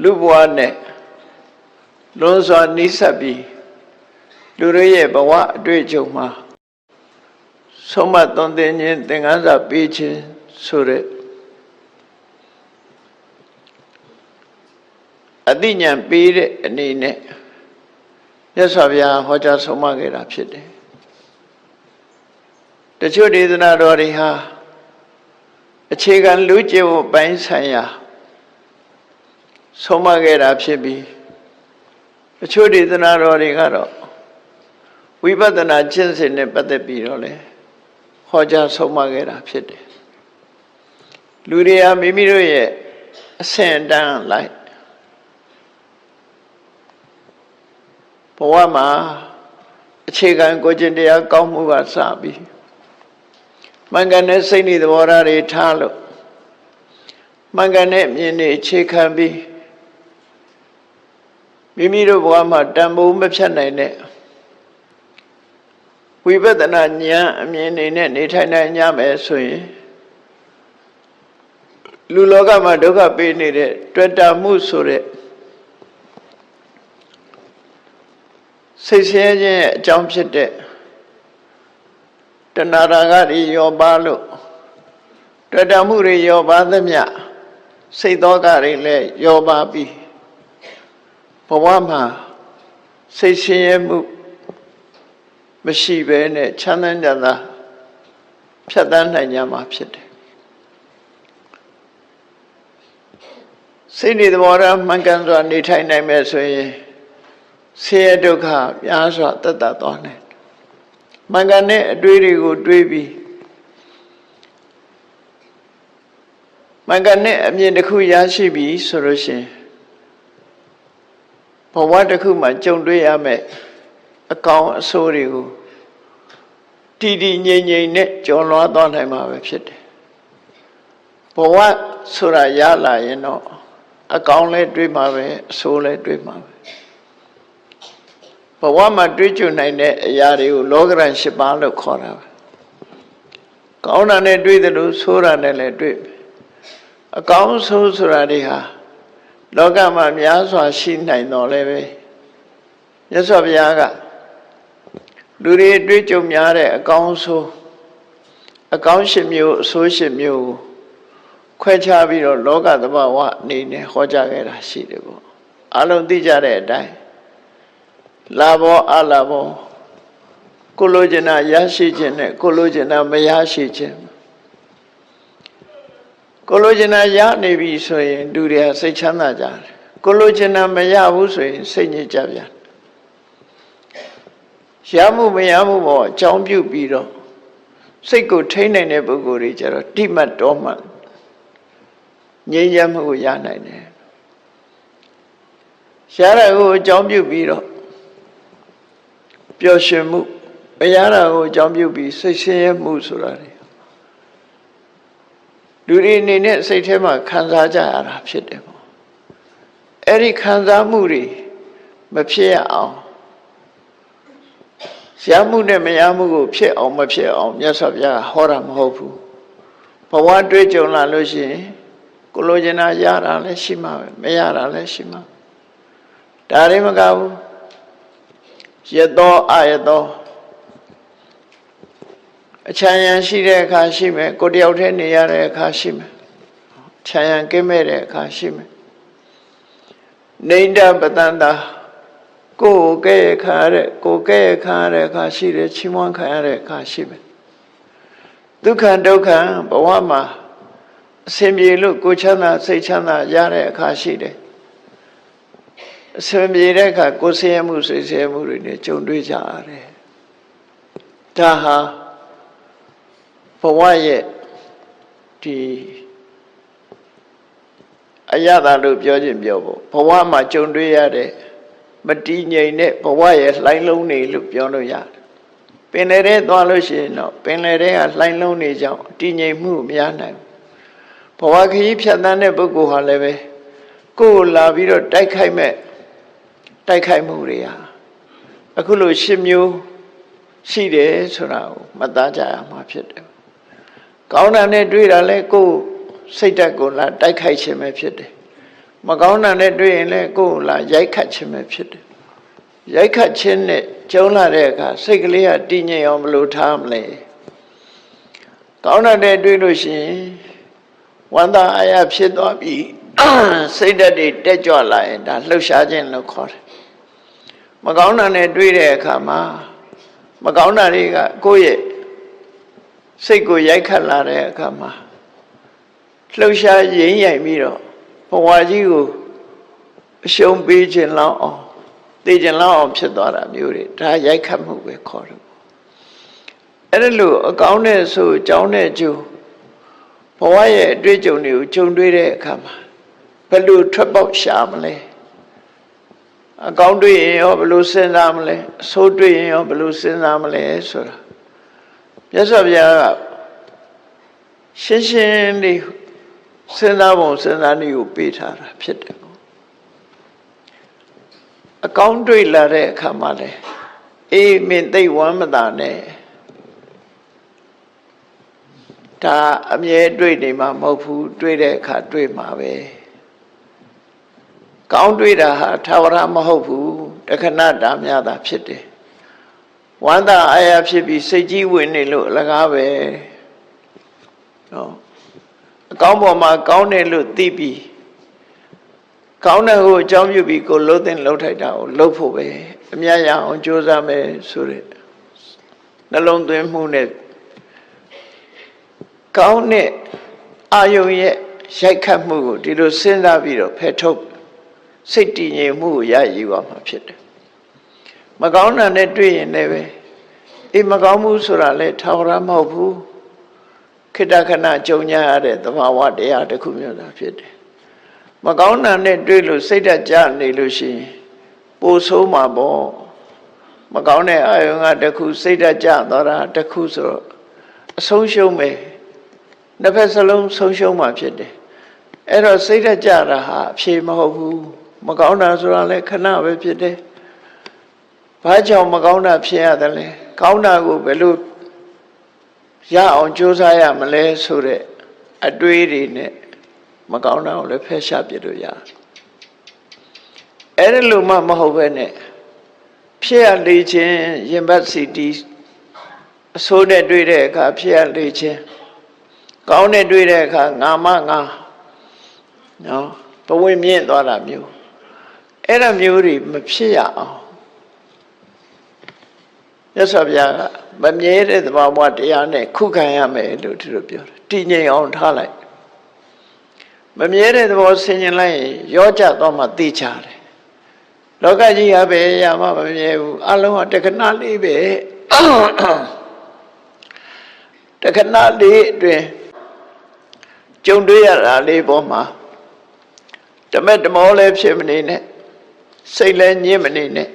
လူဘဝနဲ့လွန်စွာနီးစပ်ပြီးလူတွေရဲ့ဘဝအတွေ့အကြုံမှာဆုံးမသွန်သင်ခြင်းသင်ခန်းစာပေးခြင်းဆိုတဲ့အသိဉာဏ်ပေးတဲ့အနေနဲ့မြတ်စွာဘုရားဟောကြားဆုံးမခဲ့တာဖြစ်တယ်တချို့ဒေသနာတော်တွေဟာအခြေခံလူကျင့်ဝတ်ပိုင်းဆိုင်ရာဆုံးမခဲ့တာဖြစ်ပြီးတချို့ဒေသနာတော်တွေကတော့ဝိပဿနာကျင့်စဉ်နဲ့ပတ်သက်ပြီးတော့လေဟောကြားဆုံးမခဲ့တာဖြစ်တယ်လူတွေဟာမိမိတို့ရဲ့အဆင့်အတန်းလိုက်ဘဝမှာအခြေခံကိုယ်ကျင့်တရားကောင်းမှုကစပြီးမှန်ကန်တဲ့စိတ်နဲ့သဘောထားတွေထားလို့မှန်ကန်တဲ့မြင်တွေအခြေခံပြီးမိမိတို့ဘဝမှာတန်ဖိုးမဖြတ်နိုင်တဲ့ဝိပဿနာဉာဏ်အမြင်တွေနဲ့နေထိုင်နိုင်ကြမယ်ဆိုရင်လူလောကမှာဒုက္ခပေးနေတဲ့တွေ့တာမှုဆိုတဲ့စိတ်ဆင်းရဲခြင်းရဲ့အကြောင်းဖြစ်တဲ့တဏှာရာဂတွေရောပါလို့တွေ့တာမှုတွေရောပါသမျှစိတ်သောကတွေလည်းရောပါပြီးဘဝမှာစိတ်ဆင်းရဲမှုမရှိဘဲနဲ့ချမ်းသာကြတာဖြတ်သန်းနိုင်ကြမှာဖြစ်တယ်စိတ်နေသဘောထားမှန်ကန်စွာနေထိုင်နိုင်မယ်ဆိုရင်ဆင်းရဲဒုက္ခများစွာသက်သာသွားနိုင်တယ်မှန်ကန်တဲ့အတွေ့တွေကိုတွေးပြီးမှန်ကန်တဲ့အမြင်တစ်ခုရရှိပြီဆိုလို့ရှိရင်ဘဝတစ်ခုမှာကြုံတွေ့ရမယ်အကောင်အဆိုးတွေကိုတည်တည်ငြိမ်ငြိမ်နဲ့ကျော်လွှားသွားနိုင်မှာပဲဖြစ်တယ်ဘဝဆိုတာရလာရင်တော့အကောင်လည်းတွေးမှာပဲအဆိုးလည်းတွေးမှာပဲဘဝမှာတွေးကြုံနိုင်တဲ့အရာတွေကိုလောကရန်၈ပါးလို့ခေါ်တာပဲကောင်းတာနဲ့တွေးတယ်လို့ဆိုးတာနဲ့လည်းတွေးအကောင်းဆိုးဆိုတာတွေဟာလောကမှာများစွာရှိနိုင်တော်လဲပဲမြတ်စွာဘုရားကလူတွေတွေးကြုံများတဲ့အကောင်းဆိုးအကောင်း၈မျိုးအဆိုး၈မျိုးကိုခွဲခြားပြီးတော့လောကသဘာဝအနေနဲ့ဟောကြားခဲ့တာရှိတယ်ပေါ့အလုံးသိကြတဲ့အတိုင်းလာဘောအလာဘောကိုလိုချင်တာရရှိခြင်းနဲ့ကိုလိုချင်တာမရရှိခြင်းကိုလိုချင်တာရနေပြီဆိုရင်လူတွေကစိတ်ချမ်းသာကြတယ်ကိုလိုချင်တာမရဘူးဆိုရင်စိတ်ညစ်ကြပြန်ရမှုမရမှုပေါ့အကြောင်းပြုပြီးတော့စိတ်ကိုထိန်းနိုင်တဲ့ပုဂ္ဂိုလ်တွေကျတော့တိမှတ်တော်မှငြိမ်းချမ်းမှုကိုရနိုင်တယ်ရတာကိုအကြောင်းပြုပြီးတော့ပျော်ရွှင်မှုမရတာကိုအကြောင်းပြုပြီးစိတ်ဆင်းရဲမှုဆိုတာတွေလူတွေအနေနဲ့စိတ်ထဲမှာခံစားကြရတာဖြစ်တယ်ပေါ့အဲ့ဒီခံစားမှုတွေမဖြစ်ရအောင်ရမှုနဲ့မရမှုကိုဖြစ်အောင်မဖြစ်အောင်မြတ်စွာဘုရားဟောတာမဟုတ်ဘူးဘဝတွေ့ကြုံလာလို့ရှိရင်ကိုလိုချင်တာရတာလည်းရှိမှာပဲမရတာလည်းရှိမှာဒါတွေမကဘူးယတောအယတောအချမ်းရံရှိတဲ့အခါရှိမယ်ကိုတယောက်တည်းနေရတဲ့အခါရှိမယ်ချမ်းရံကင်းမဲ့တဲ့အခါရှိမယ်နေတပတန္တာကိုယ်ကဲ့ခါရတဲ့ကိုယ်ကဲ့ခါရတဲ့အခါရှိတယ်ချီးမွမ်းခံရတဲ့အခါရှိမယ်ဒုက္ခဒုက္ခဘဝမှာအစဉ်ပြေလို့ကိုယ်ချမ်းသာစိတ်ချမ်းသာရတဲ့အခါရှိတယ်အစဉ်ပြေတဲ့အခါကိုယ်ဆင်းရဲမှုစိတ်ဆင်းရဲမှုတွေနဲ့ကြုံတွေ့ကြရတယ်ဒါဟာဘဝရဲ့ဒီအရသာလို့ပြောခြင်းပြောဖို့ဘဝမှာကြုံတွေ့ရတဲ့မတည်ငြိမ်တဲ့ဘဝရဲ့လှိုင်းလုံးတွေလို့ပြောလို့ရတယ်ပင်လယ်ထဲသွားလို့ရှိရင်တော့ပင်လယ်ထဲကလှိုင်းလုံးတွေကြောင့်တည်ငြိမ်မှုမရနိုင်ဘူးဘဝခရီးဖြတ်သန်းတဲ့ပုဂ္ဂိုလ်ဟာလည်းပဲကိုယ်လာပြီးတော့တိုက်ခိုက်မဲ့တိုက်ခိုက်မှုတွေဟာအခုလို၈မျိုးရှိတယ်ဆိုတာကိုမှတ်သားကြရမှာဖြစ်တယ်ကောင်းတာနဲ့တွေ့တာလဲကိုယ်စိတ်ဓာတ်ကိုလာတိုက်ခိုက်ခြင်းပဲဖြစ်တယ် မကောင်းတာနဲ့တွေ့ရင်လည်းကိုယ်လာရိုက်ခတ်ခြင်းပဲဖြစ်တယ်ရိုက်ခတ်ခြင်းနဲ့ကျုံလာတဲ့အခါစိတ်ကလေးကတည်ငြိမ်အောင်ဘယ်လိုထားမလဲကောင်းတာနဲ့တွေ့လို့ရှိရင်ဝမ်းသာအားရဖြစ်သွားပြီးစိတ်ဓာတ်တွေတက်ကြွလာရင်ဒါလှုပ်ရှားခြင်းလို့ခေါ်တယ်မကောင်းတာနဲ့တွေ့တဲ့အခါမှာမကောင်းတာတွေကကိုယ့်ရဲ့စိတ်ကိုရိုက်ခတ်လာတဲ့အခါမှာလှုပ်ရှားရင်းရိုင်ပြီးတော့ဘဝကြီးကိုအရှုံးပေးခြင်းလောက်အောင်သိခြင်းလောက်အောင်ဖြစ်သွားတာမျိုးတွေဒါရိုက်ခတ်မှုပဲခေါ်တယ်အဲ့ဒါလို့အကောင်းတဲ့ဆိုအကြောင်းတဲ့ကျိုးဘဝရဲ့အတွေ့အကြုံတွေကိုကြုံတွေ့တဲ့အခါမှာဘယ်လိုထွက်ပေါက်ရှာမလဲအကောင်းတွေ့ရင်ရောဘယ်လိုစဉ်းစားမလဲအဆိုးတွေ့ရင်ရောဘယ်လိုစဉ်းစားမလဲဆိုတာမြတ်စွာဘုရားကရှင်းရှင်းလေးစဉ်းစားပုံစဉ်းစားနည်းကိုပေးထားတာဖြစ်တယ်အကောင်းတွေ့လာတဲ့အခါမှာလေအေးမင်းသိဝမ်းမသာနဲ့ဒါအမြဲတွေ့နေမှာမဟုတ်ဘူးတွေ့တဲ့အခါတွေ့မှာပဲကောင်းတွေ့တာဟာထာဝရမဟုတ်ဘူးတခဏတာများတာဖြစ်တယ်ဝမ်းသာအားရဖြစ်ပြီးစိတ်ကြီးဝင်နေလို့အလကားပဲနော်အကောင်းပေါ်မှာကောင်းတယ်လို့သိပြီးကောင်းတဲ့ကိုအကြောင်းပြုပြီးကိုလှုပ်တဲ့လှုပ်ထိုက်တာကိုလှုပ်ဖို့ပဲအမြတ်ရအောင်ကြိုးစားမယ်ဆိုတဲ့နှလုံးသွင်းမှုနဲ့ကောင်းတဲ့အာယုံရဲ့ရိုက်ခတ်မှုကိုဒီလိုစဉ်းစားပြီးတော့ဖယ်ထုတ်စိတ်တည်ငြိမ်မှုကိုရယူရမှာဖြစ်တယ်မကောင်းတာနဲ့တွေ့ရင်လည်းပဲအေးမကောင်းမှုဆိုတာလည်းထာဝရမဟုတ်ဘူးခိတ္တခဏကြုံရတဲ့သဘာဝတရားတစ်ခုမျိုးသာဖြစ်တယ်မကောင်းတာနဲ့တွေ့လို့စိတ်ဓာတ်ကျနေလို့ရှိရင်ပိုဆိုးမှာပေါ့မကောင်းတဲ့အာယုံကတစ်ခုစိတ်ဓာတ်ကျသွားတာတစ်ခုဆိုတော့အဆုံးရှုံးမယ်နှစ်ဖက်စလုံးဆုံးရှုံးမှာဖြစ်တယ်အဲ့တော့စိတ်ဓာတ်ကျတာဟာအဖြေမဟုတ်ဘူးမကောင်းတာဆိုတာလည်းခဏပဲဖြစ်တယ်ဘာကြောင့်မကောင်းတာဖြစ်ရတယ်လဲကောင်းတာကိုဘယ်လိုရအောင်ကြိုးစားရမလဲဆိုတဲ့အတွေးတွေနဲ့မကောင်းတာကိုလည်းဖယ်ရှားပြလို့ရတယ်အဲ့ဒါလို့မှမဟုတ်ပဲနဲ့ဖြစ်ရလေခြင်းရင်ဘတ်စီတီအစိုးနဲ့တွေ့တဲ့အခါဖြစ်ရလေခြင်းကောင်းနဲ့တွေ့တဲ့အခါငါမငါနော်ဘဝင်မြင့်သွားတာမျိုးအဲ့ဒါမျိုးတွေမဖြစ်ရအောင်မြတ်စွာဘုရားကမမြဲတဲ့သဘာဝတရားနဲ့ခုခံရမယ်လို့သူတို့ပြောတယ်တည်ငြိမ်အောင်ထားလိုက်မမြဲတဲ့သဘောဆင်ញင်လိုက်ရင်ရောကျသွားမှသိချတယ်လောကကြီးကပဲရမှမမြဲဘူးအလုံးကတခဏလေးပဲတခဏလေးအတွင်းကြုံတွေ့ရတာလေးပေါ်မှာတမက်တမောလည်းဖြစ်မနေနဲ့စိတ်လည်းညစ်မနေနဲ့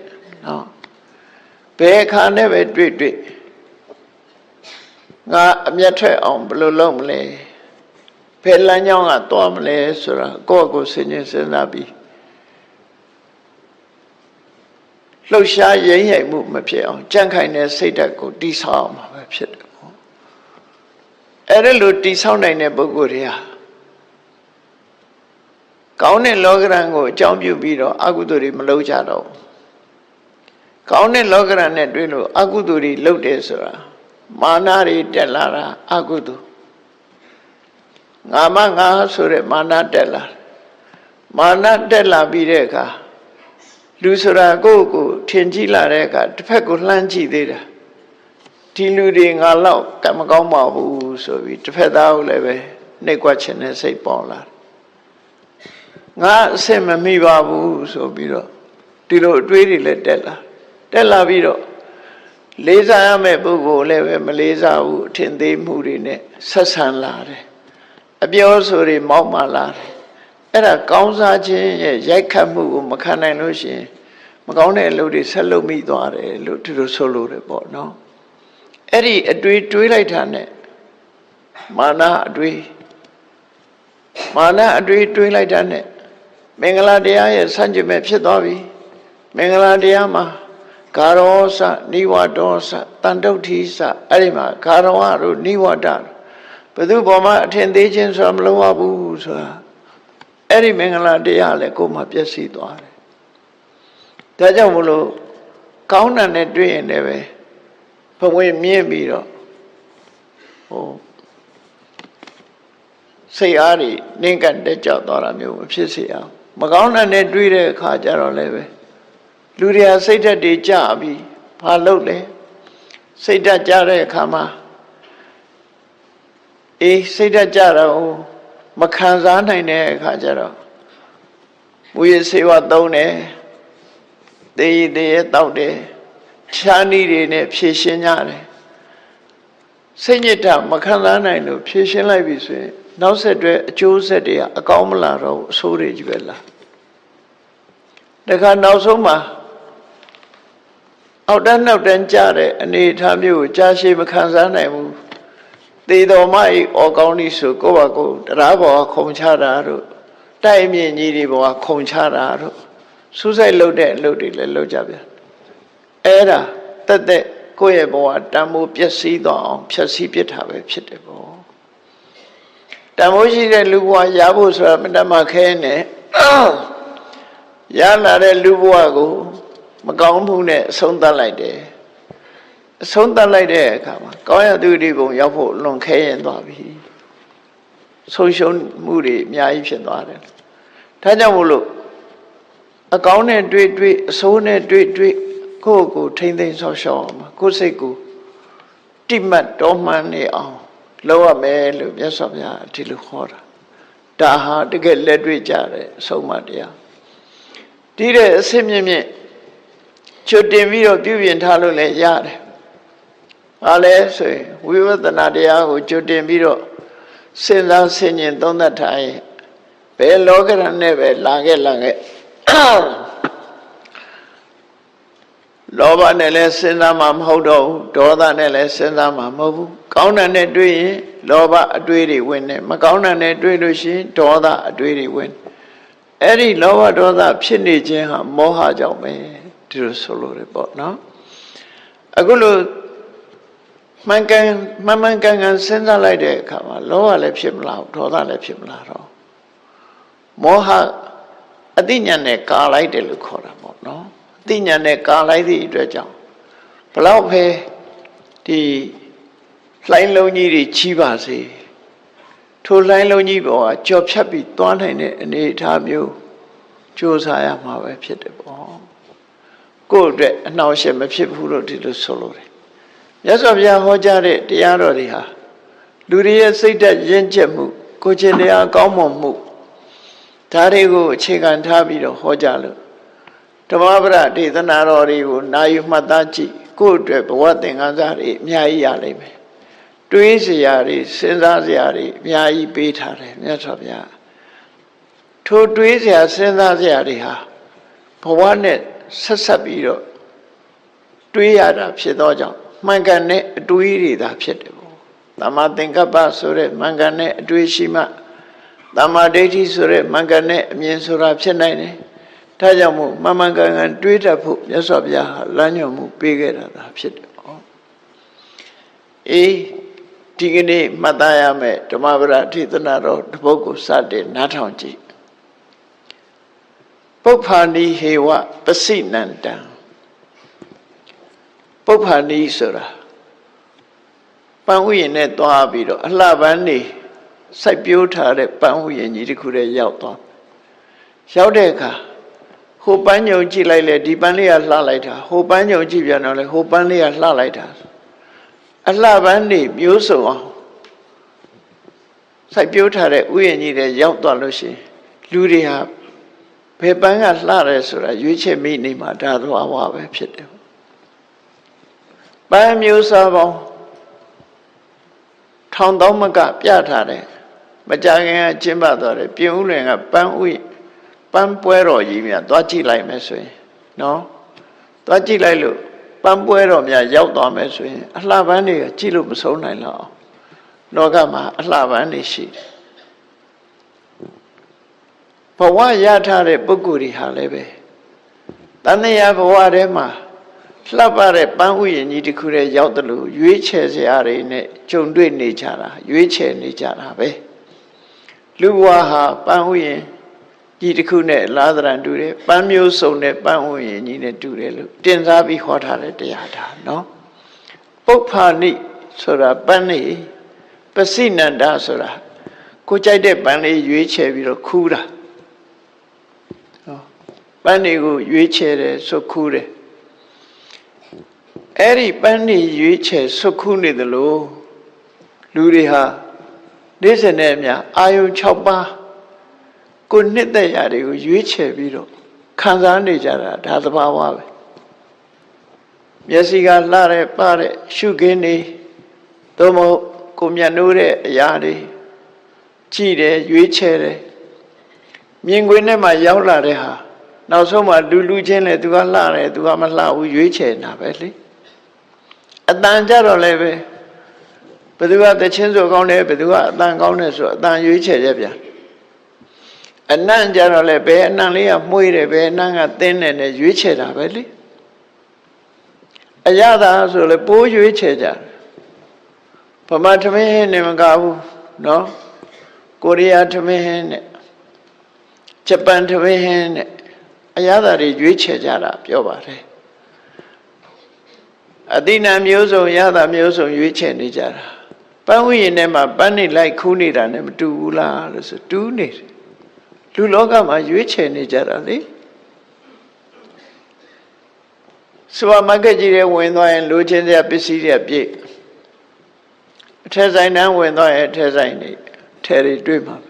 နော်ဘယ်ခါနဲ့ပဲတွေ့ငါအမျက်ထွက်အောင်ဘယ်လိုလုပ်မလဲဘယ်လမ်းကြောင်းကသွားမလဲဆိုတာကိုယ့်ကိုယ်စဉ်းကျင်စဉ်းစားပြီးလှုပ်ရှားရင်းရိုက်မှုမဖြစ်အောင်ကြံ့ခိုင်တဲ့စိတ်ဓာတ်ကိုတိဆောက်အောင်ပဲဖြစ်တယ်ပေါ့အဲ့ဒါလိုတိဆောက်နိုင်တဲ့ပုဂ္ဂိုလ်တွေဟာကောင်းတဲ့လောကရန်ကိုအကြောင်းပြုပြီးတော့အကုသိုလ်တွေမလုပ်ကြတော့ကောင်းတဲ့လောကရန်နဲ့တွေ့လို့အကုသိုလ်တွေလုပ်တယ်ဆိုတာမာနတွေတက်လာတာအကုသိုလ်ငါမငါဆိုတဲ့မာနတက်လာမာနတက်လာပြီးတဲ့အခါလူဆိုတာကိုယ့်ကိုထင်ကြည့်လာတဲ့အခါတစ်ဖက်ကိုလှမ်းကြည့်သေးတာဒီလူတွေငါတော့ကံမကောင်းပါဘူးဆိုပြီးတစ်ဖက်သားကိုလည်းပဲနှိပ်ကွက်ခြင်းနဲ့စိတ်ပေါ်လာငါအဆင်မမိပါဘူးဆိုပြီးတော့ဒီလိုအတွေးတွေလည်းတက်လာပြီးတော့လေးစားရမယ့်ပုဂ္ဂိုလ်လည်းပဲမလေးစားဘူးအထင်သေးမှုတွေနဲ့ဆက်ဆံလာတယ်အပြောဆိုတွေမောက်မှလာတယ်အဲ့ဒါကောင်းစားခြင်းရဲ့ရိုက်ခတ်မှုကိုမခံနိုင်လို့ရှိရင်မကောင်းတဲ့အလုပ်တွေဆက်လုပ်မိသွားတယ်လို့သူတို့ဆိုလို့တယ်ပေါ့နော်အဲ့ဒီအတွေးတွေးလိုက်တာနဲ့မာနအတွေးတွေးလိုက်တာနဲ့မင်္ဂလာတရားရဲ့ဆန့်ကျင်ဘက်ဖြစ်သွားပြီမင်္ဂလာတရားမှာဂါရောစနိဝတောစတန်တုဋ္ဌိစအဲ့ဒီမှာဂါရောတို့နိဝတဘယ်သူပေါ်မှာအထင်သေးခြင်းဆိုတာမလုပ်ရဘူးဆိုတာ အဲ့ဒီမင်္ဂလာတရားလည်းကိုယ်မှာပျက်စီးသွားတယ်ဒါကြောင့်မလို့ကောင်းတာနဲ့တွေ့ရင်လည်းပဲဘဝင်မြင့်ပြီးတော့စိတ်အားတွေနှင်းကန်တက်ကြသွားတာမျိုးမဖြစ်စေအောင်မကောင်းတဲ့နဲ့တွေ့တဲ့အခါကျတော့လည်းပဲလူတွေကစိတ်ဓာတ်တွေကြပြီးဘာလုပ်လဲစိတ်ဓာတ်ကြတဲ့အခါမှာစိတ်ဓာတ်ကြတော့မခံစားနိုင်တဲ့အခါကျတော့မူရစေဝသုံးတယ်တေးတေးတောက်တယ်ခြားနည်းတွေနဲ့ဖြည့်ရှင်းကြတယ်စိတ်ညစ်တာမခံစားနိုင်လို့ဖြည့်ရှင်းလိုက်ပြီဆိုရင်နောက်ဆက်တွဲအကျိုးဆက်တွေကအကောင်းမလာတော့အဆိုးတွေကြီးပဲလားတခါနောက်ဆုံးမှာအောက်တန်းနောက်တန်းကြတဲ့အနေအထားမျိုးကိုကြားရှိမခံစားနိုင်ဘူးသေတော်မဤဩကောင်းဤဆိုကိုယ့်ဘာကိုယ်တရားပေါ်ခုံချတာတို့တိုက်မြင့်ကြီးတွေပေါ်ခုံချတာတို့စူးစိုက်လုပ်တဲ့အလုပ်တွေလည်းလုပ်ကြပြန်အဲ့ဒါတက်တက်ကိုယ့်ရဲ့ဘဝတန်ဖိုးပျက်စီးသွားအောင်ဖြည့်ဆည်းပစ်တာပဲဖြစ်တယ်ပေါ့တန်ဖိုးရှိတဲ့လူဘဝရဖို့ဆိုတာမတမခဲနဲ့ရလာတဲ့လူဘဝကိုမကောင်းမှုနဲ့အဆုံးသတ်လိုက်တယ်အဆုံးသတ်လိုက်တဲ့အခါမှာကောင်းရသူတွေပုံရောက်ဖို့လွန်ခဲရင်သွားပြီဆုံးရှုံးမှုတွေအများကြီးဖြစ်သွားတယ်ဒါကြောင့်မို့လို့အကောင်းနဲ့တွေ့တွေ့အဆိုးနဲ့တွေ့တွေ့ကိုယ့်ကိုထိမ့်သိမ်းဆောက်ရှောက်အောင်ကိုယ်စိတ်ကိုတိမှတ်တော်မှန်နေအောင်လုပ်ရမယ်လို့မြတ်စွာဘုရားဒီလိုခေါ်တာဒါဟာတကယ်လက်တွေ့ကြတဲ့အဆုံးအမတရားဒီတဲ့အစစ်မြင့်မြင့်ချွတ်တင်ပြီးတော့ပြုပြင်ထားလို့လည်းရတယ်။အားလဲဆိုရင်ဝိပဿနာတရားကိုချွတ်တင်ပြီးတော့စဉ်းစားဆင်ခြင်သုံးသပ်ထားရင်ဘယ်လောကရန်နဲ့ပဲလာခဲ့လောဘနဲ့လည်းစဉ်းစားမှာမဟုတ်တော့ဘူးဒေါသနဲ့လည်းစဉ်းစားမှာမဟုတ်ဘူးကောင်းတဲ့နဲ့တွေ့ရင်လောဘအတွေးတွေဝင်တယ်မကောင်းတဲ့နဲ့တွေ့လို့ရှိရင်ဒေါသအတွေးတွေဝင်အဲ့ဒီလောဘဒေါသဖြစ်နေခြင်းဟာမောဟကြောင့်ပဲဒီလိုဆိုလို့ရပေါ့နော်အခုလိုမှန်ကန်စဉ်းစားလိုက်တဲ့အခါမှာလောဘလည်းဖြစ်မလာဘူးဒေါသလည်းဖြစ်မလာတော့မောဟအသိဉာဏ်နဲ့ကာလိုက်တယ်လို့ခေါ်တာပေါ့နော်အသိဉာဏ်နဲ့ကာလိုက်သည့်အတွက်ကြောင့်ဘလောက်ပဲဒီလှိုင်းလုံးကြီးတွေကြီးပါစေထိုလှိုင်းလုံးကြီးပေါ်ကကြော်ဖြတ်ပြီးသွားနိုင်တဲ့အနေအထားမျိုးကြိုးစားရမှာပဲဖြစ်တယ်ပေါ့ကိုယ့်အတွက်အနှောင့်အယှက်မဖြစ်ဘူးလို့ဒီလိုဆိုလို့တယ်မြတ်စွာဘုရားဟောကြားတဲ့တရားတော်တွေဟာလူတွေရဲ့စိတ်ဓာတ်ရင့်ကျက်မှုကိုယ်ချင်းတရားကောင်းမွန်မှုဒါတွေကိုအခြေခံထားပြီးတော့ဟောကြားလို့ဓမ္မပဒဒေသနာတော်တွေကိုနာယူမှတ်သားကြည့်ကိုယ့်အတွက်ဘဝသင်္ကန်းစာတွေအများကြီးရလိမ့်မယ်တွေးစရာတွေစဉ်းစားစရာတွေအများကြီးပေးထားတယ်မြတ်စွာဘုရားထိုတွေးစရာစဉ်းစားစရာတွေဟာဘဝနဲ့ဆက်ဆက်ပြီးတော့တွေးရတာဖြစ်သောကြောင့်မှန်ကန်တဲ့အတွေးတွေသာဖြစ်တယ်ပေါ့သမ္မာသင်္ကပ္ပဆိုတဲ့မှန်ကန်တဲ့အတွေးရှိမှသမ္မာဒိဋ္ဌိဆိုတဲ့မှန်ကန်တဲ့အမြင်ဆိုတာဖြစ်နိုင်တယ်ဒါကြောင့်မို့မှန်ကန်တွေးတတ်ဖို့မြတ်စွာဘုရားဟာလမ်းညွှန်မှုပေးခဲ့တာဖြစ်တယ်ပေါ့ဒီကနေ့မှတ်သားရမယ်ဓမ္မပဒဒေသနာတော်တစ်ပုဒ်ကိုစတင်နားထောင်ကြည့်ပုပ္ပာနိဟေဝပစိနန္တံပုပ္ပာနိဆိုတာပန်းဥယျာဉ်နဲ့သွားပြီးတော့အလှပန်းနေစိုက်ပျိုးထားတဲ့ပန်းဥယျာဉ်ကြီးတစ်ခုတည်းရောက်သွားရောက်တဲ့အခါဟိုပန်းညုံကြည့်လိုက်လေဒီပန်းလေးကလှလိုက်တာဟိုပန်းညုံကြည့်ပြန်တော့လေဟိုပန်းလေးကလှလိုက်တာအလှပန်းနေမျိုးစုံအောင်စိုက်ပျိုးထားတဲ့ဥယျာဉ်ကြီးတွေရောက်သွားလို့ရှိရင်လူတွေဟာဘယ်ပန်းကလှတယ်ဆိုတာရွေးချယ်မိနေမှာဒါသွားဝပဲဖြစ်တယ်ပန်းမျိုးစားပေါင်းထောင်သောမကပြထားတယ်မကြခင်ကကျင်းပသွားတယ်ပြင်ဦးလွင်ကပန်းပွဲတော်ကြီးများသွားကြည့်လိုက်မယ်ဆိုရင်နော်သွားကြည့်လိုက်လို့ပန်းပွဲတော်များရောက်သွားမယ်ဆိုရင်အလှပန်းတွေကကြည့်လို့မဆုံးနိုင်တော့လောကမှာအလှပန်းတွေရှိတယ်ဘဝရထားတဲ့ပုဂ္ဂိုလ်တွေဟာလည်းပဲတဏှာဘဝထဲမှာလှပတဲ့ပန်းဥယျာဉ်ကြီးတစ်ခုတည်းရောက်တယ်လို့ရွေးချယ်စရာတွေနဲ့ကြုံတွေ့နေကြတာရွေးချယ်နေကြတာပဲလူဘဝဟာပန်းဥယျာဉ် ကြီးတစ်ခုနဲ့လာသရံတူတယ်ပန်းမျိုးစုံနဲ့ပန်းဝင်ရင်ကြီးနဲ့တူတယ်လို့တင်စားပြီးဟောထားတဲ့တရားဒါနော်ပုပ္ဖာနိဆိုတာပန်းနေပစိနန္ဒဆိုတာကိုကြိုက်တဲ့ပန်းလေးရွေးချယ်ပြီးတော့ခူးတာပန်းတွေကိုရွေးချယ်တယ်ဆွခူးတယ်အဲ့ဒီပန်းတွေရွေးချယ်ဆွခူးနေသလိုလူတွေဟာနေ့စဉ်နဲ့အမျှအာယုံ6ပါးကိုနှစ်သက်ရာတွေကိုရွေးချယ်ပြီးတော့ခံစားနေကြတာဒါသဘာဝပဲမျက်စိကလှတဲ့ပတဲ့ရှုခင်းနေသို့မဟုတ်ကိုမျက်နှိုးတဲ့အရာတွေကြည့်တယ်ရွေးချယ်တယ်မြင်ကွင်းထဲမှာရောက်လာတဲ့ဟာနောက်ဆုံးမှလူချင်းလဲသူကလှတယ်သူကမလှဘူးရွေးချယ်နေတာပဲလေအတန်ကြတော့လည်းပဲဘယ်သူကသချင်းဆိုကောင်းတယ်ဘယ်သူကအတန်ကောင်းတယ်ဆိုအတန်ရွေးချယ်ရက်ပြန်အနံ့ကြတော့လည်းဘယ်အနံ့လေးကမှုေးတယ်ဘယ်အနံ့ကသင်းတယ်နဲ့ရွေးချယ်တာပဲလေအရသာဆိုလည်းပိုးရွေးချယ်ကြဗမာထမင်းဟင်းနေမကဘူးနော်ကိုရီးယားထမင်းဟင်းနဲ့ဂျပန်ထမင်းဟင်းနဲ့အရသာတွေရွေးချယ်ကြတာပြောပါတယ်အတိဏမျိုးစုံရတာမျိုးစုံရွေးချယ်နေကြတာပန်းဝိရင်ထဲမှာပန်းနေလိုက်ခူးနေတာနဲ့မတူဘူးလားလို့ဆိုတူးနေတယ်လူလောကမှာရွေးချယ်နေကြတာလေစူပါမားကတ်ကြီးတွေဝင်သွားရင်လိုချင်တဲ့ပစ္စည်းတွေပြည့်အထက်ဆိုင်တန်းဝင်သွားရင်အထက်ဆိုင်တွေထဲတွေတွေ့မှာပဲ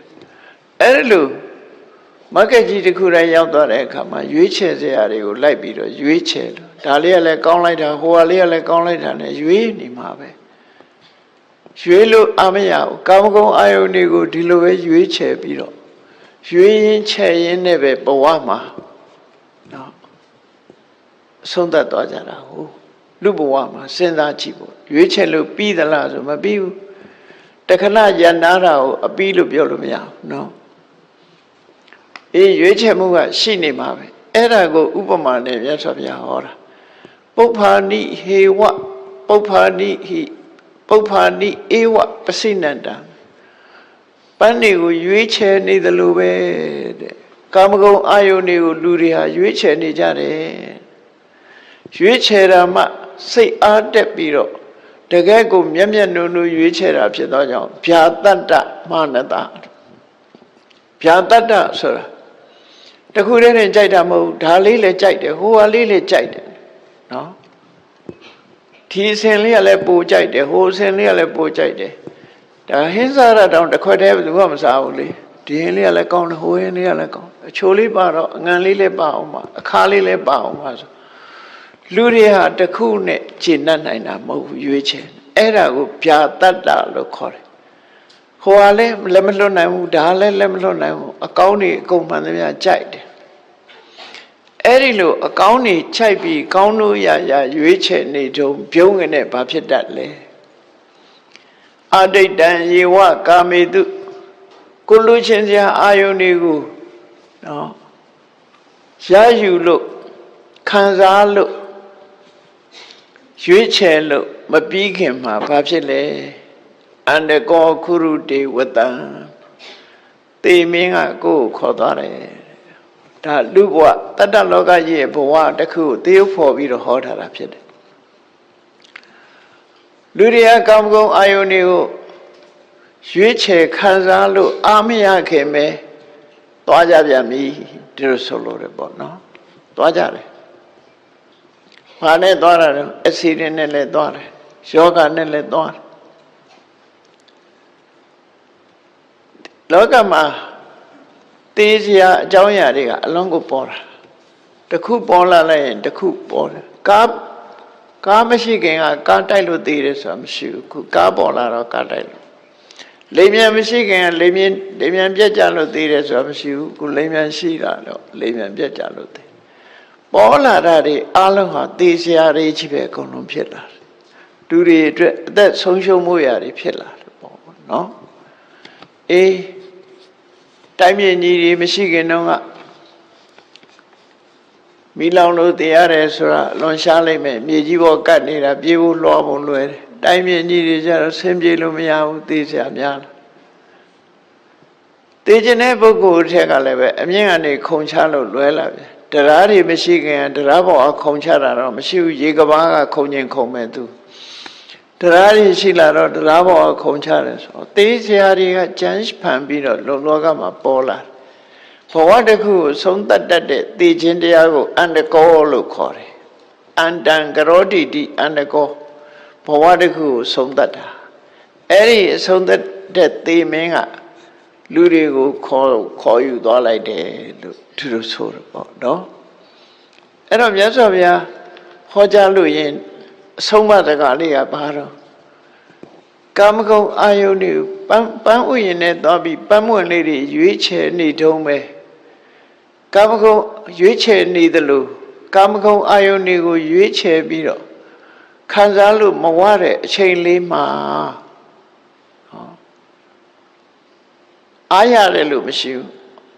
အဲ့လိုမားကတ်ကြီးတစ်ခုတိုင်းရောက်သွားတဲ့အခါမှာရွေးချယ်စရာတွေကိုလိုက်ပြီးတော့ရွေးချယ်လို့ဒါလေးကလည်းကောင်းလိုက်တာဟိုကလေးကလည်းကောင်းလိုက်တာနဲ့ရွေးနေမှာပဲရွေးလို့အမရဘူးကာမဂုဏ်အာယုန်တွေကိုဒီလိုပဲရွေးချယ်ပြီးတော့ရွေးရင်ချယ်ရင်နဲ့ပဲဘဝမှာနော်အဆုံးသတ်သွားကြတာဟုတ်လူဘဝမှာစဉ်းစားကြည့်ဖို့ရွေးချယ်လို့ပြီးသလားဆိုမပြီးဘူးတခဏရန်နာတာကိုအပြီးလို့ပြောလို့မရဘူးနော်ရွေးချယ်မှုကရှိနေမှာပဲအဲ့ဒါကိုဥပမာနဲ့မြတ်စွာဘုရားဟောတာပုပ္ဖာနိဟေဝပုပ္ဖာနိဟိပုပ္ဖာနိဧဝပစိနန္တံပန်းတွေကိုရွေးချယ်နေသလိုပဲတဲ့ကာမဂုဏ်အာယုန်တွေကိုလူတွေဟာရွေးချယ်နေကြတယ်ရွေးချယ်တာမှစိတ်အားတက်ပြီးတော့တကယ်ကိုမျက်မျက်နှုံနှုံရွေးချယ်တာဖြစ်သောကြောင့်ဗျာတတ္တမာနတဗျာတတ္တဆိုတာတခုတည်းနဲ့ကြိုက်တာမဟုတ်ဒါလေးလည်းကြိုက်တယ်ဟိုဟာလေးလည်းကြိုက်တယ်နော်ဒီအစဉ်လေးကလည်းပိုကြိုက်တယ်ဟိုအစဉ်လေးကလည်းပိုကြိုက်တယ်ဒါဟင်းစားရတောင်တစ်ခွက်တည်းဘယ်သူမှမစားဘူးလေဒီဟင်းလေးကလည်းကောင်းတယ်ဟိုဟင်းလေးကလည်းကောင်းအချိုလေးပါတော့အငံလေးလည်းပါအောင်ပါအခါလေးလည်းပါအောင်ပါဆိုလူတွေဟာတစ်ခုနဲ့ရှင်းတတ်နိုင်တာမဟုတ်ဘူးရွေးချယ်အဲ့ဒါကိုဗျာတတ္တလို့ခေါ်တယ်ဟိုဟာလည်းလက်မလွတ်နိုင်ဘူးဒါလည်းလက်မလွတ်နိုင်ဘူးအကောင်းတွေအကုန်မှန်သမျှကြိုက်တယ်အဲ့ဒီလိုအကောင်းတွေခြိုက်ပြီးကောင်းလို့ရရွေးချယ်နေတုံးပြုံးငနဲ့ဘာဖြစ်တတ်လဲအတိတ်တံယေဝကာမေတုကိုလူချင်းစရာအာယုန်တွေကိုနော်ရယူလို့ခံစားလို့ရွေးချယ်လို့မပြီးခင်မှာဘာဖြစ်လဲအန္တကောခုရုတေဝတံတေမင်းကကိုယ်ခေါ်သွားတယ်ဒါလူဘဝတတ္တလောကကြီးရဲ့ဘဝတစ်ခုကိုသေယုတ်ဖော်ပြီးတော့ဟောထားတာဖြစ်တယ်လူတွေကကာမဂုဏ်အာယုန်တွေကိုရွေးချယ်ခံစားလို့အာမရခင်ပဲသွားကြပြန်ပြီဒီလိုဆိုလို့ရပေါ့နော်သွားကြတယ်ဘာနဲ့သွားတာလဲအဆီရင်နဲ့လည်းသွားတယ်ယောဂနဲ့လည်းသွားတယ်လောကမှာတေးစရာအကြောင်းအရာတွေကအလုံးကိုပေါ်တာတစ်ခုပေါ်လာလိုက်ရင်တစ်ခုပေါ်တယ်ကားမရှိခင်ကကားတိုက်လို့သေးတယ်ဆိုတာမရှိဘူးခုကားပေါ်လာတော့ကားတိုက်လို့လိမ်မြန်မရှိခင်ကလိမ်မြန်ပြက်ကြလို့သေးတယ်ဆိုတာမရှိဘူးခုလိမ်မြန်ရှိတာတော့လိမ်မြန်ပြက်ကြလို့သေးပေါ်လာတာတွေအလုံးဟာတေးစရာတွေကြီးပဲအကုန်လုံးဖြစ်လာတယ်လူတွေအတွက်အသက်ဆုံးရှုံးမှုရာတွေဖြစ်လာတယ်ပေါ့နော်တိုင်းပြည်ကြီးတွေမရှိခင်တုန်းကမီလောင်လို့တရားတယ်ဆိုတာလွန်ရှားလိုက်မယ်မြေကြီးပေါ်ကတ်နေတာပြေးဖို့လွှားဖို့လွယ်တယ်တိုင်းပြည်ကြီးတွေကျတော့ဆင်းပြေလို့မရဘူးသိစရာများလား တေခြင်းတဲ့ပုဂ္ဂိုလ်ထက်ကလည်းပဲအမြင့်ကနေခုံချလို့လွဲလာပြီတရားတွေမရှိခင်တရားပေါ်အခုံချတာတော့မရှိဘူးရေကဘာကခုံချင်းခုံမဲ့သူတရားတွေရှိလာတော့တရားပေါ်အခုံချတယ်ဆိုတေးစရာတွေကကြမ်းဖန်ပြီးတော့လုံလောကမှာပေါ်လာဘဝတစ်ခုကိုဆုံးသက်တတ်တဲ့တေခြင်းတရားကိုအန္တကောလို့ခေါ်တယ်အန္တံကရောတိတိအန္တကောဘဝတစ်ခုကိုဆုံးသက်တာအဲ့ဒီအဆုံးသက်တဲ့တေမင်းကလူတွေကိုခေါ်ယူသွားလိုက်တယ်လို့သူတို့ဆိုတော့ပေါ့နော်အဲ့တော့မြတ်စွာဘုရားဟောကြားလို့ရင်အဆုံးမစကားလေးကဘာတော့ကာမဂုဏ်အာယုန်တွေပန်းဥယျာဉ်နဲ့သွားပြီးပန်းမွင့်လေးတွေရွေးချယ်နေတုံးပဲကာမဂုဏ်ရွေးချယ်နေသလိုကာမဂုဏ်အာယုန်တွေကိုရွေးချယ်ပြီးတော့ခံစားလို့မဝတဲ့အချိန်လေးမှာအားရတယ်လို့မရှိဘူး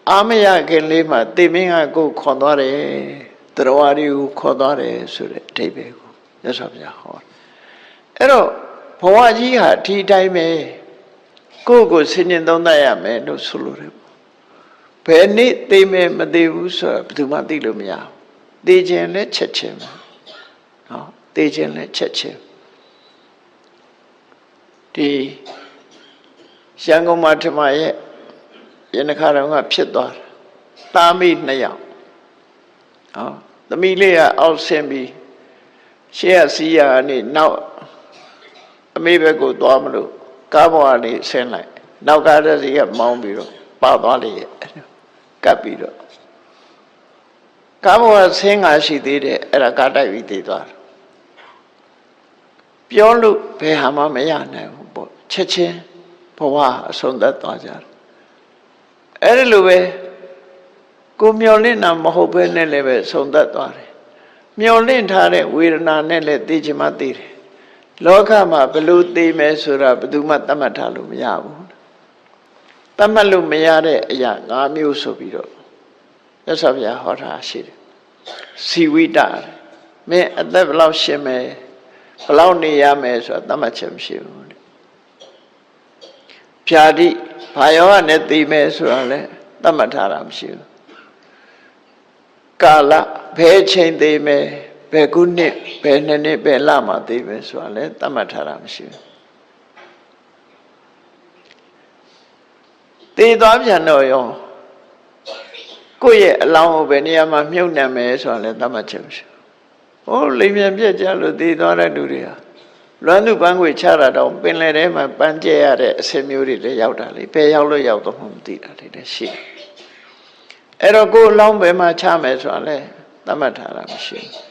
အားမရခင်လေးမှာတေမင်းကကိုခေါ်သွားတယ်တရားဝါတွေကိုခေါ်သွားတယ်ဆိုတဲ့အဓိပ္ပာယ်ကိုမြတ်စွာဘုရားဟောအဲ့တော့ဘဝကြီးဟာဒီတိုင်းပဲကိုယ်ဆင်ញင်သုံးသပ်ရမယ်လို့ဆိုလိုတယ်ဘယ်နေ့သိမယ်မသိဘူးဆိုတာဘယ်သူမှသိလို့မရဘူးသိခြင်းနဲ့ချက်ချင်းပါနော်သိခြင်းနဲ့ချက်ချင်းဒီရန်ကုန်မှာထမရဲ့ယနေ့ခါတော့ကဖြစ်သွားတယ်သားမိ2ယောက်ဟောသမီးလေးကအောက်ဆင်းပြီးရှေ့ကစီးရကနေနောက်အမေဘက်ကိုသွားမလို့ကားပေါ်ကနေဆင်းလိုက်နောက်ကားတစ်စီးကမောင်းပြီးတော့ပါသွားလေကပ်ပြီးတော့ကားပေါ်ကဆင်းငါရှိသေးတယ်အဲ့ဒါကားတိုက်ပြီးတည်သွားတယ်ပြောလို့ဘယ်ဟာမှမရနိုင်ဘူးပေါ့ချက်ချင်းဘဝအဆုံးသတ်သွားကြတယ်အဲ့ဒီလိုပဲကိုမျောလင့်တာမဟုတ်ဘဲနဲ့လည်းပဲဆုံးသတ်သွားတယ်မျောလင့်ထားတဲ့ဝေဒနာနဲ့လည်းသိချင်မှသိတယ်လောကမှာဘယ်လိုသိမယ်ဆိုတာဘယ်သူမှသတ်မှတ်ထားလို့မရဘူးသတ်မှတ်လို့မရတဲ့အရာ5မျိုးဆိုပြီးတော့မြတ်စွာဘုရားဟောတာရှိတယ်စီဝိတမင်းအသက်ဘယ်လောက်ရှင်မယ်ဘယ်လောက်နေရမယ်ဆိုတာသတ်မှတ်ချက်မရှိဘူးဖြာတိဘာယောကနဲ့သိမယ်ဆိုတာလည်းသတ်မှတ်ထားတာမရှိဘူးကာလဘယ်ချိန်သိမယ်ဘယ်ခုနှစ်ဘယ်နှစ်ဘယ်လမှာသိမယ်ဆိုတာလည်းသတ်မှတ်ထားတာမရှိဘူးသိသွားပြန်တော့ရောကိုယ့်ရဲ့အလောင်းကိုဘယ်နေရာမှာမြုပ်နှံမယ်ဆိုတာလည်းသတ်မှတ်ချက်မရှိဘူးဟိုလိမ်မြန်ပြက်ကြလို့သိသွားတဲ့လူတွေဟာလွမ်းသူပန်းခွေချတာတော့ပင်လယ်ထဲမှာပန်းကျဲရတဲ့အဆင်မျိုးတွေလည်းရောက်တာလေဘယ်ရောက်လို့ရောက်တော့မှမသိတာလေရှိတယ်အဲ့တော့ကိုယ်အလောင်းဘယ်မှာချမယ်ဆိုတာလည်းသတ်မှတ်ထားတာမရှိဘူး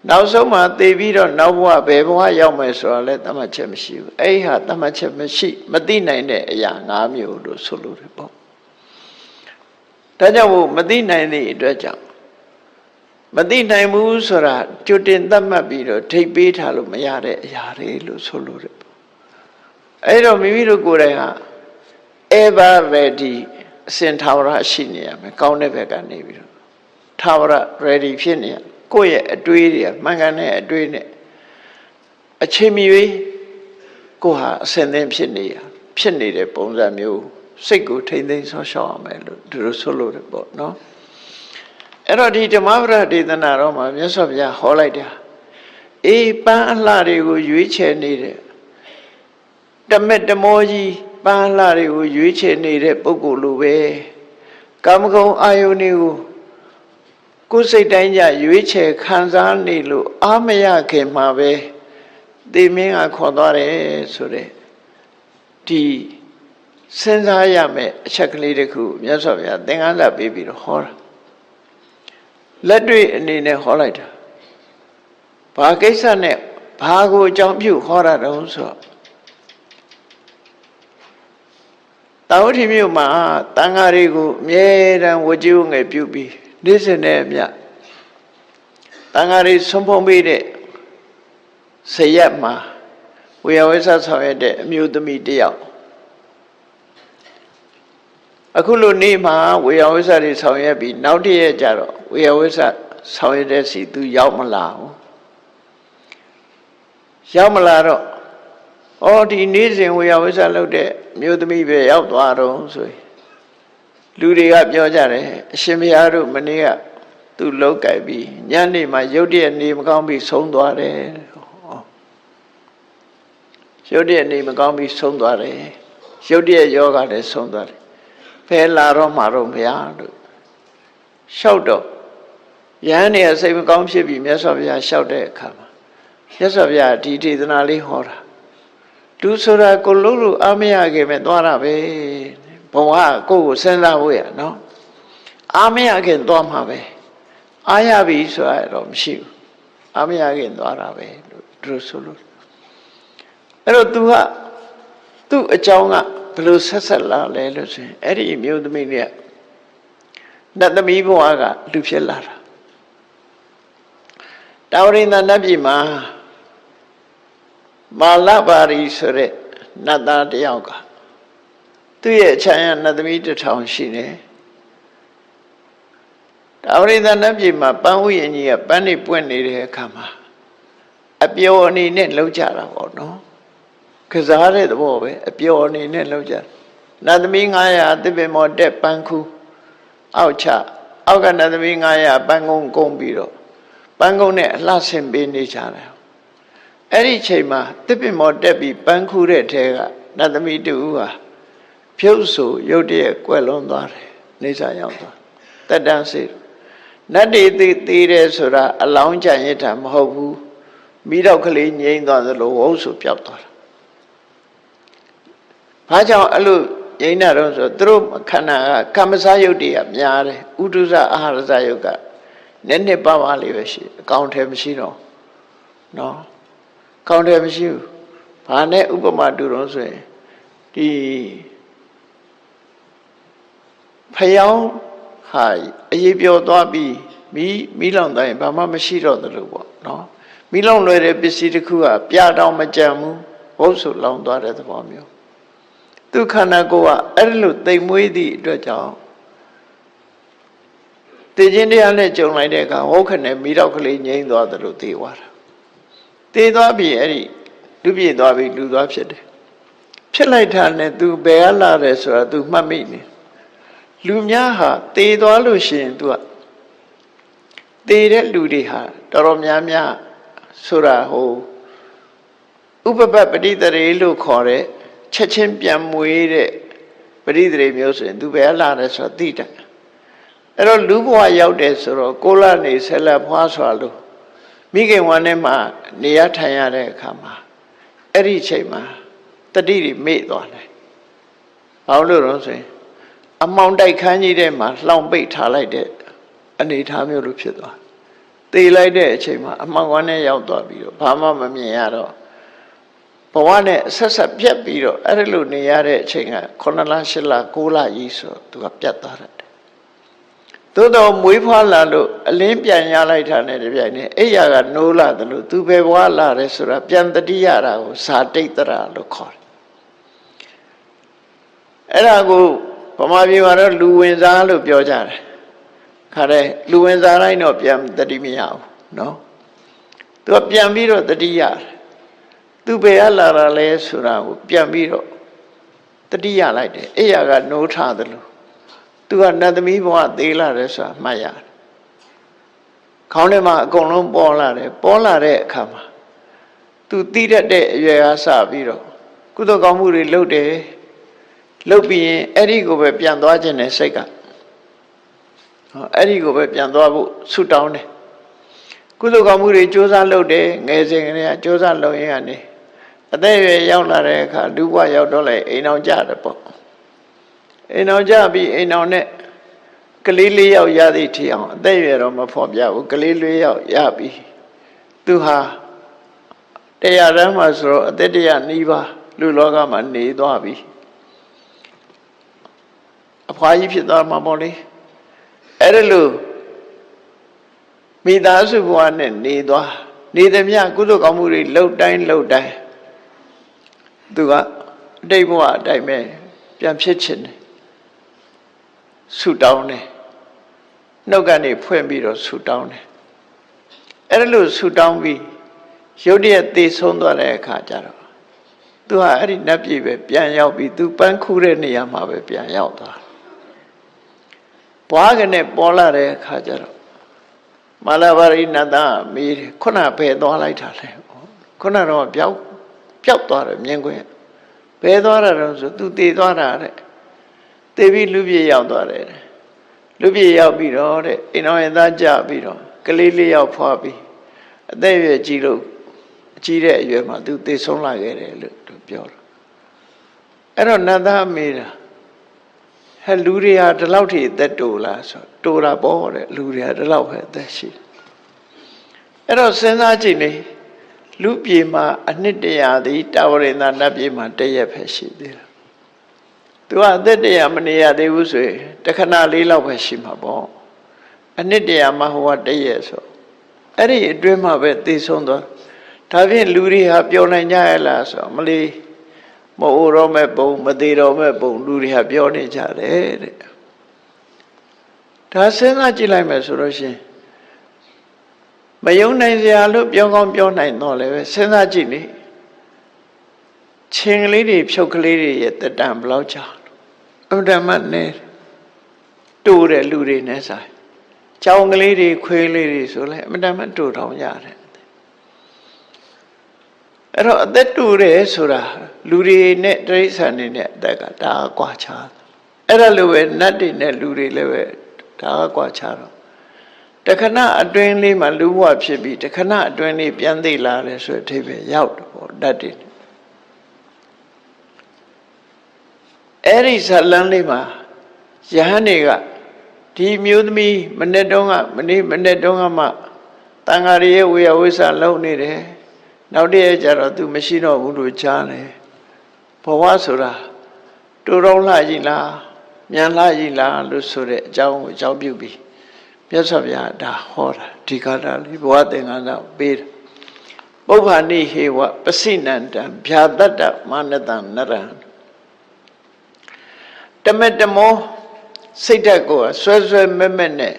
နောက်ဆုံးမှသိပြီးတော့နောက်ဘဝဘယ်ဘဝရောက်မယ်ဆိုတာလည်းသတ်မှတ်ချက်မရှိဘူးအဲ့ဟာသတ်မှတ်ချက်မရှိမသိနိုင်တဲ့အရာ5မျိုးလို့ဆိုလို့ရပေါ့ဒါကြောင့်မို့မသိနိုင်တဲ့အတွက်ကြောင့်မသိနိုင်ဘူးဆိုတာကြွတင်သတ်မှတ်ပြီးတော့ထိပ်ပေးထားလို့မရတဲ့အရာတွေလို့ဆိုလို့ရပေါ့အဲ့တော့မိမိတို့ကိုယ်တိုင်ဟာ ever ready အစဉ်ထာဝရရှိနေရမယ်ကောင်းတဲ့ဘက်ကနေပြီးတော့ထာဝရ ready ဖြစ်နေရကိုယ့်ရဲ့အတွေးတွေမှန်ကန်တဲ့အတွေးနဲ့အချိန်မီကိုယ်ဟာအစဉ်သင်ဖြစ်နေတဲ့ပုံစံမျိုးစိတ်ကိုထိမ့်သိမ်းဆော့ရှော့အောင်မယ်လို့သူတို့ဆိုလို့ရပေါ့နော်အဲ့တော့ဒီဓမ္မပဒဒေသနာတော်မှာမြတ်စွာဘုရားဟောလိုက်တာအေးပန်းအလှတွေကိုရွေးချယ်နေတဲ့တမက်တမောကြီးပန်းအလှတွေကိုရွေးချယ်နေတဲ့ပုဂ္ဂိုလ်လိုပဲကာမဂုဏ်အာယုန်တွေကိုကိုယ်စိတ်တိုင်းကြရွေးချယ်ခံစားနေလို့အာမရခင်မှာပဲတေမင်းကခေါ်သွားတယ်ဆိုတဲ့ဒီစဉ်းစားရမယ့်အချက်ကလေးတစ်ခုမြတ်စွာဘုရားသင်္ကန်းစာပေးပြီးတော့ဟောတာလက်တွေ့အနေနဲ့ဟောလိုက်တာဘာကိစ္စနဲ့ဘာကိုအကြောင်းပြုဟောတာတုံးဆိုတာဝတိမြို့မှာတန်ဃာတွေကိုအမြဲတမ်းဝကြိုးငယ်ပြုပြီးနေ့စဉ်နဲ့အမျှတန်ဃာတွေဆုံးဖုံးပေးတဲ့ဇရက်မှာဝေယဝိဆဆောင်ရတဲ့အမျိုးသမီးတယောက်အခုလိုနေ့မှာဝေယဝိဆတွေဆောင်ရွက်ပြီးနောက်တည့်ရက်ကျတော့ဝေယဝိဆဆောင်ရွက်တဲ့စီသူရောက်မလာဘူးရောက်မလာတော့ဒီနေ့စဉ်ဝေယဝိဆလုပ်တဲ့မျိုးသမီးပဲရောက်သွားတော့ဆိုရင် လူတွေကပြောကြတယ်အရှင်ဘုရားတို့မနေ့ကသူလောက်ကြိုက်ပြီးညနေမှာရုတ်တရက်နေမကောင်းပြီးဆုံးသွားတယ်ရုတ်တရက်နေမကောင်းပြီးဆုံးသွားတယ်ရုတ်တရက်ယောဂလည်းဆုံးသွားတယ်ဖဲလာတော့မှာတော့ဘုရားတို့လျှောက်တော့ယဟန်နေစိတ်မကောင်းဖြစ်ပြီးမြတ်စွာဘုရားလျှောက်တဲ့အခါမှာမြတ်စွာဘုရားဒီဒေသနာလေးဟောတာလူဆိုတာကိုလုံးလို့အားမရခင်ပဲသွားတာပဲဘဝကိုယ်စဉ်းစားဖို့ရနော်အားမရခင်သွားမှာပဲအားရပြီဆိုတာတော့မရှိဘူးအားမရခင်သွားတာပဲလို့သူဆိုလို့အဲ့တော့သူအကြောင်းကဘယ်လိုဆက်ဆက်လာလဲလို့ဆိုရင်အဲ့ဒီမျိုးသမီးတွေကနတ်သမီးဘဝကလူဖြစ်လာတာတာဝရိန္ဒနတ်ပြည်မှာမာလပါရီဆိုတဲ့နတ်သားတယောက်ကသူ့ရဲ့အချမ်းရနတ်သမီး1000ရှိတယ်တာဝရိန္ဒနတ်ပြည်မှာပန်းဥယျာဉ်ကြီးကပန်းနေပွင့်နေတဲ့အခါမှာအပျော်အနေနဲ့လှုပ်ကြတာပေါ့နော်ကစားတဲ့သဘောပဲအပျော်အနေနဲ့လှုပ်ကြနတ်သမီး900တစ်ပင်မော်တက်ပန်းခူးအောက်ကနတ်သမီး900ပန်းကုန်းကုန်းပြီးတော့ပန်းကုန်းနဲ့အလှဆင်ပေးနေကြတယ်အဲ့ဒီချိန်မှာတစ်ပင်မော်တက်ပြီးပန်းခူးတဲ့ထဲကနတ်သမီးတူဟာဖြုတ်ဆိုရုတ်တရက်ကွယ်လွန်သွားတယ်နေစာရောက်သွားတက်တန်းစေနတ်တွေသေးတယ်ဆိုတာအလောင်းကြံရတာမဟုတ်ဘူးမိတော့ကလေးငြိမ်းသွားသလိုဝုတ်ဆိုပျောက်သွားတာဘာကြောင့်အဲ့လိုငြိမ်းတာတော့ဆိုသူတို့ခန္ဓာကကမ္မစာယုတ်တွေကများတယ်ဥဒုဇအာဟာရဇယုတ်ကနည်းနည်းပါးပါးလေးပဲရှိအကောင်ထဲမရှိတော့နော်အကောင်ထဲမရှိဘူးဘာနဲ့ဥပမာတူတော့ဆိုရင်ဒီဖယောင်းဟာအရေးပြောသွားပြီးမီးလောင်တိုင်းဘာမှမရှိတော့တယ်လို့ပေါ့နော်မီးလောင်လွယ်တဲ့ပစ္စည်းတစ်ခုကပြတောင်မကြံဘူးဘုတ်ဆိုလောင်သွားတဲ့သဘောမျိုးသူခန္ဓာကိုယ်ကအဲ့လိုတိမ်မွေးသည့်အတွက်ကြောင့်တည်ခြင်းတရားနဲ့ကြုံလိုက်တဲ့အခါဟုတ်ခနဲ့မိတော့ကလေးငြိမ်းသွားတယ်လို့သိသွားတာသိသွားပြီအဲ့ဒီလူပြည့်သွားပြီလူသွားဖြစ်တယ်ဖြစ်လိုက်တာနဲ့သူဘယ်ကလာတယ်ဆိုတာသူမှတ်မိနေလူများဟာသေသွားလို့ရှိရင်သူကသေတဲ့လူတွေဟာတော်တော်များများဆိုတာဟိုဥပပပဋိသရေလို့ခေါ်တဲ့ချက်ချင်းပြန်မွေးတဲ့ပဋိသရေမျိုးဆိုရင်သူဘယ်လာတယ်ဆိုတာသိတယ်အဲ့တော့လူဘဝရောက်တယ်ဆိုတော့ကိုလနေဆက်လက်ဖွားစွာလို့မိခင်ဝမ်းထဲမှာနေရထိုင်ရတဲ့အခါမှာအဲ့ဒီချိန်မှာတတိတွေမေ့သွားတယ်ဘာလို့လဲဆိုရင်အမောင်တိုက်ခန်းကြီးထဲမှာလှောင်ပိတ်ထားလိုက်တဲ့အနေအထားမျိုးလိုဖြစ်သွားသေလိုက်တဲ့အချိန်မှာအမောင်ဝမ်းထဲရောက်သွားပြီးတော့ဘာမှမမြင်ရတော့ဘဝနဲ့ဆက်ပြတ်ပြီးတော့အဲ့လိုနေရတဲ့အချိန်က9လ10လ9လကြီးဆိုသူကပြတ်သွားတယ်သို့တော့မွေးဖွားလာလို့အလင်းပြန်ရလိုက်တာနဲ့တပြိုင်နက်အိယာကနိုးလာတယ်လို့သူပဲဘဝလာတယ်ဆိုတာပြန်တတိရတာကိုဇာတိတ်တရာလို့ခေါ်တယ်အဲ့ဒါကိုဗမာပြည်မှာတော့လူဝင်စားလို့ပြောကြတယ်ခါတဲ့လူဝင်စားတိုင်းတော့ပြန်တတိမရဘူးနော်သူကပြန်ပြီးတော့တတိရတယ်သူဘယ်ကလာတာလဲဆိုတာကိုပြန်ပြီးတော့တတိယလိုက်တယ်အိယာကနိုးထားတယ်လို့သူကနတ်သမီးဘဝသေးလာတယ်ဆိုတာမှတ်ရတယ်ခေါင်းထဲမှာအကုန်လုံးပေါ်လာတယ်ပေါ်လာတဲ့အခါမှာသူတည်တတ်တဲ့အရွယ်အားစပြီးတော့ကုသိုလ်ကောင်းမှုတွေလုပ်တယ်လုပ်ပြီးရင်အဲ့ဒီကိုပဲပြန်သွားခြင်းနဲ့စိတ်ကအဲ့ဒီကိုပဲပြန်သွားဖို့ဆုတောင်းတယ်ကုသိုလ်ကောင်းမှုတွေကြိုးစားလုပ်တယ်ငယ်စဉ်ကတည်းကကြိုးစားလုပ်ရင်းကနေအသက်အရွယ်ရောက်လာတဲ့အခါလူဘဝရောက်တော့လေအိမ်အောင်ကြတယ်ပေါ့အိမ်အောင်ကြပြီးအိမ်အောင်နဲ့ကလေး၄ယောက်ရသည့်ထီအောင်အသက်အရွယ်တော့မဖော်ပြဘူးကလေး၄ယောက်ရပြီသူဟာတရားတမ်းမှာဆိုတော့အသက်တရားနှီးပါလူလောကမှာနေသွားပြီအဖွားကြီးဖြစ်သွားမှာပေါ့လေအဲ့ဒါလို့မိသားစုဘဝနဲ့နေသွားနေသမျှကုသိုလ်ကောင်းမှုတွေလှုပ်တိုင်းသူကအတိတ်ဘဝအတိုင်းပဲပြန်ဖြစ်ချင်တယ်ဆုတောင်းတယ်နှုတ်ကနေဖွင့်ပြီးတော့ဆုတောင်းတယ်အဲ့ဒါလို့ဆုတောင်းပြီးရုတ်တရက်သေဆုံးသွားတဲ့အခါကျတော့သူဟာအဲ့ဒီနတ်ပြည်ပဲပြန်ရောက်ပြီးသူပန်းခူးတဲ့နေရာမှာပဲပြန်ရောက်သွား ဘွားကနေပေါ်လာတဲ့အခါကျတော့မာလာဘာရိနတ်သားမေးတယ်ခုနဘယ်သွားလိုက်တာလဲခုနတော့ပျောက်သွားတယ်မြင်ကွင်းဘယ်သွားတာတော့ဆိုသူတည်သွားတာတဲ့တည်ပြီးလူပြေရောက်သွားတယ်လူပြေရောက်ပြီးတော့တဲ့အိမ်တော်ရင်သားကြပြီးတော့ကလေးလေးယောက်ဖွာပြီးအသက်အရွယ်ကြီးလို့အကြီးတဲ့အရွယ်မှာသူတည်ဆုံးလာခဲ့တယ်လို့သူပြောတယ်အဲ့တော့နတ်သားမေးတာဟဲ့လူတွေဟာဒီလောက်ထိအသက်တိုလားဆိုတိုတာပေါ့တဲ့လူတွေဟာဒီလောက်ပဲအသက်ရှိတယ်အဲ့တော့စဉ်းစားကြည့်နေလူပြေမှာအနှစ်တရာသည်တာဝရိန္ဒနတ်ပြေမှာတရက်ပဲရှိသေးတယ်သူကအသက်တရာမနေရသေးဘူးဆိုရင်တခဏလေးလောက်ပဲရှိမှာပေါ့အနှစ်တရာမှာဟိုကတရက်ဆိုအဲ့ဒီအတွင်းမှာပဲသိဆုံးသွားဒါဖြင့်လူတွေဟာပြောနိုင်ကြရလားဆိုမလီမအိုတော့မဲ့ပုံမသေးတော့မဲ့ပုံလူတွေဟာပြောနေကြတယ်တဲ့ဒါစဉ်းစားကြည့်လိုက်မယ်ဆိုလို့ရှိရင်မယုံနိုင်စရာလို့ပြောကောင်းပြောနိုင်တော့လည်းပဲစဉ်းစားကြည့်နေချင်းကလေးတွေဖြုတ်ကလေးတွေရဲ့တက်တံဘယ်လောက်ကြာအမှန်တမ်းနဲ့တိုးတဲ့လူတွေနဲ့ဆိုင်ကြောင်ကလေးတွေခွေးလေးတွေဆိုလဲအမှန်တမ်းတိုးထောင်ရတယ်အဲ့တော့အသက်တူတယ်ဆိုတာလူတွေနဲ့တိရစ္ဆာန်တွေနဲ့အသက်ကဒါကွာခြားအဲ့ဒါလိုပဲနတ်တွေနဲ့လူတွေလည်းပဲဒါကွာခြားတော့တခဏအတွင်းလေးမှာလူဘဝဖြစ်ပြီးတခဏအတွင်းလေးပြန်သိလာတယ်ဆိုတဲ့အထိပ္ပယ်ရောက်တော့ဗောနတ်တွေအဲ့ဒီဇလန်းလေးမှာယဟန်တွေကဒီမျိုးသမီးမနေ့တုန်းကမနေ့တုန်းကမှတန်ဃာရဲ့ဝေယဝိဆာလုံနေတယ်နောက်တည့်ကျတော့သူမရှိတော့ဘူးလို့ကြားတယ်ဘဝဆိုတာတူတုံးလှကြီးလားမြန်လှကြီးလားလို့ဆိုတဲ့အကြောင်းကိုအကြောင်းပြုပြီးမြတ်စွာဘုရားဒါဟောတာဒီကာလလေးဘဝသင်္ကန်းစာပေးတယ်ပုဗ္ဗာနိဟေဝပစိနန္တံဗျာတတ္တမာနတံနရံတမက်တမောစိတ်ဓာတ်ကိုဆွဲဆွဲမဲ့မဲ့နဲ့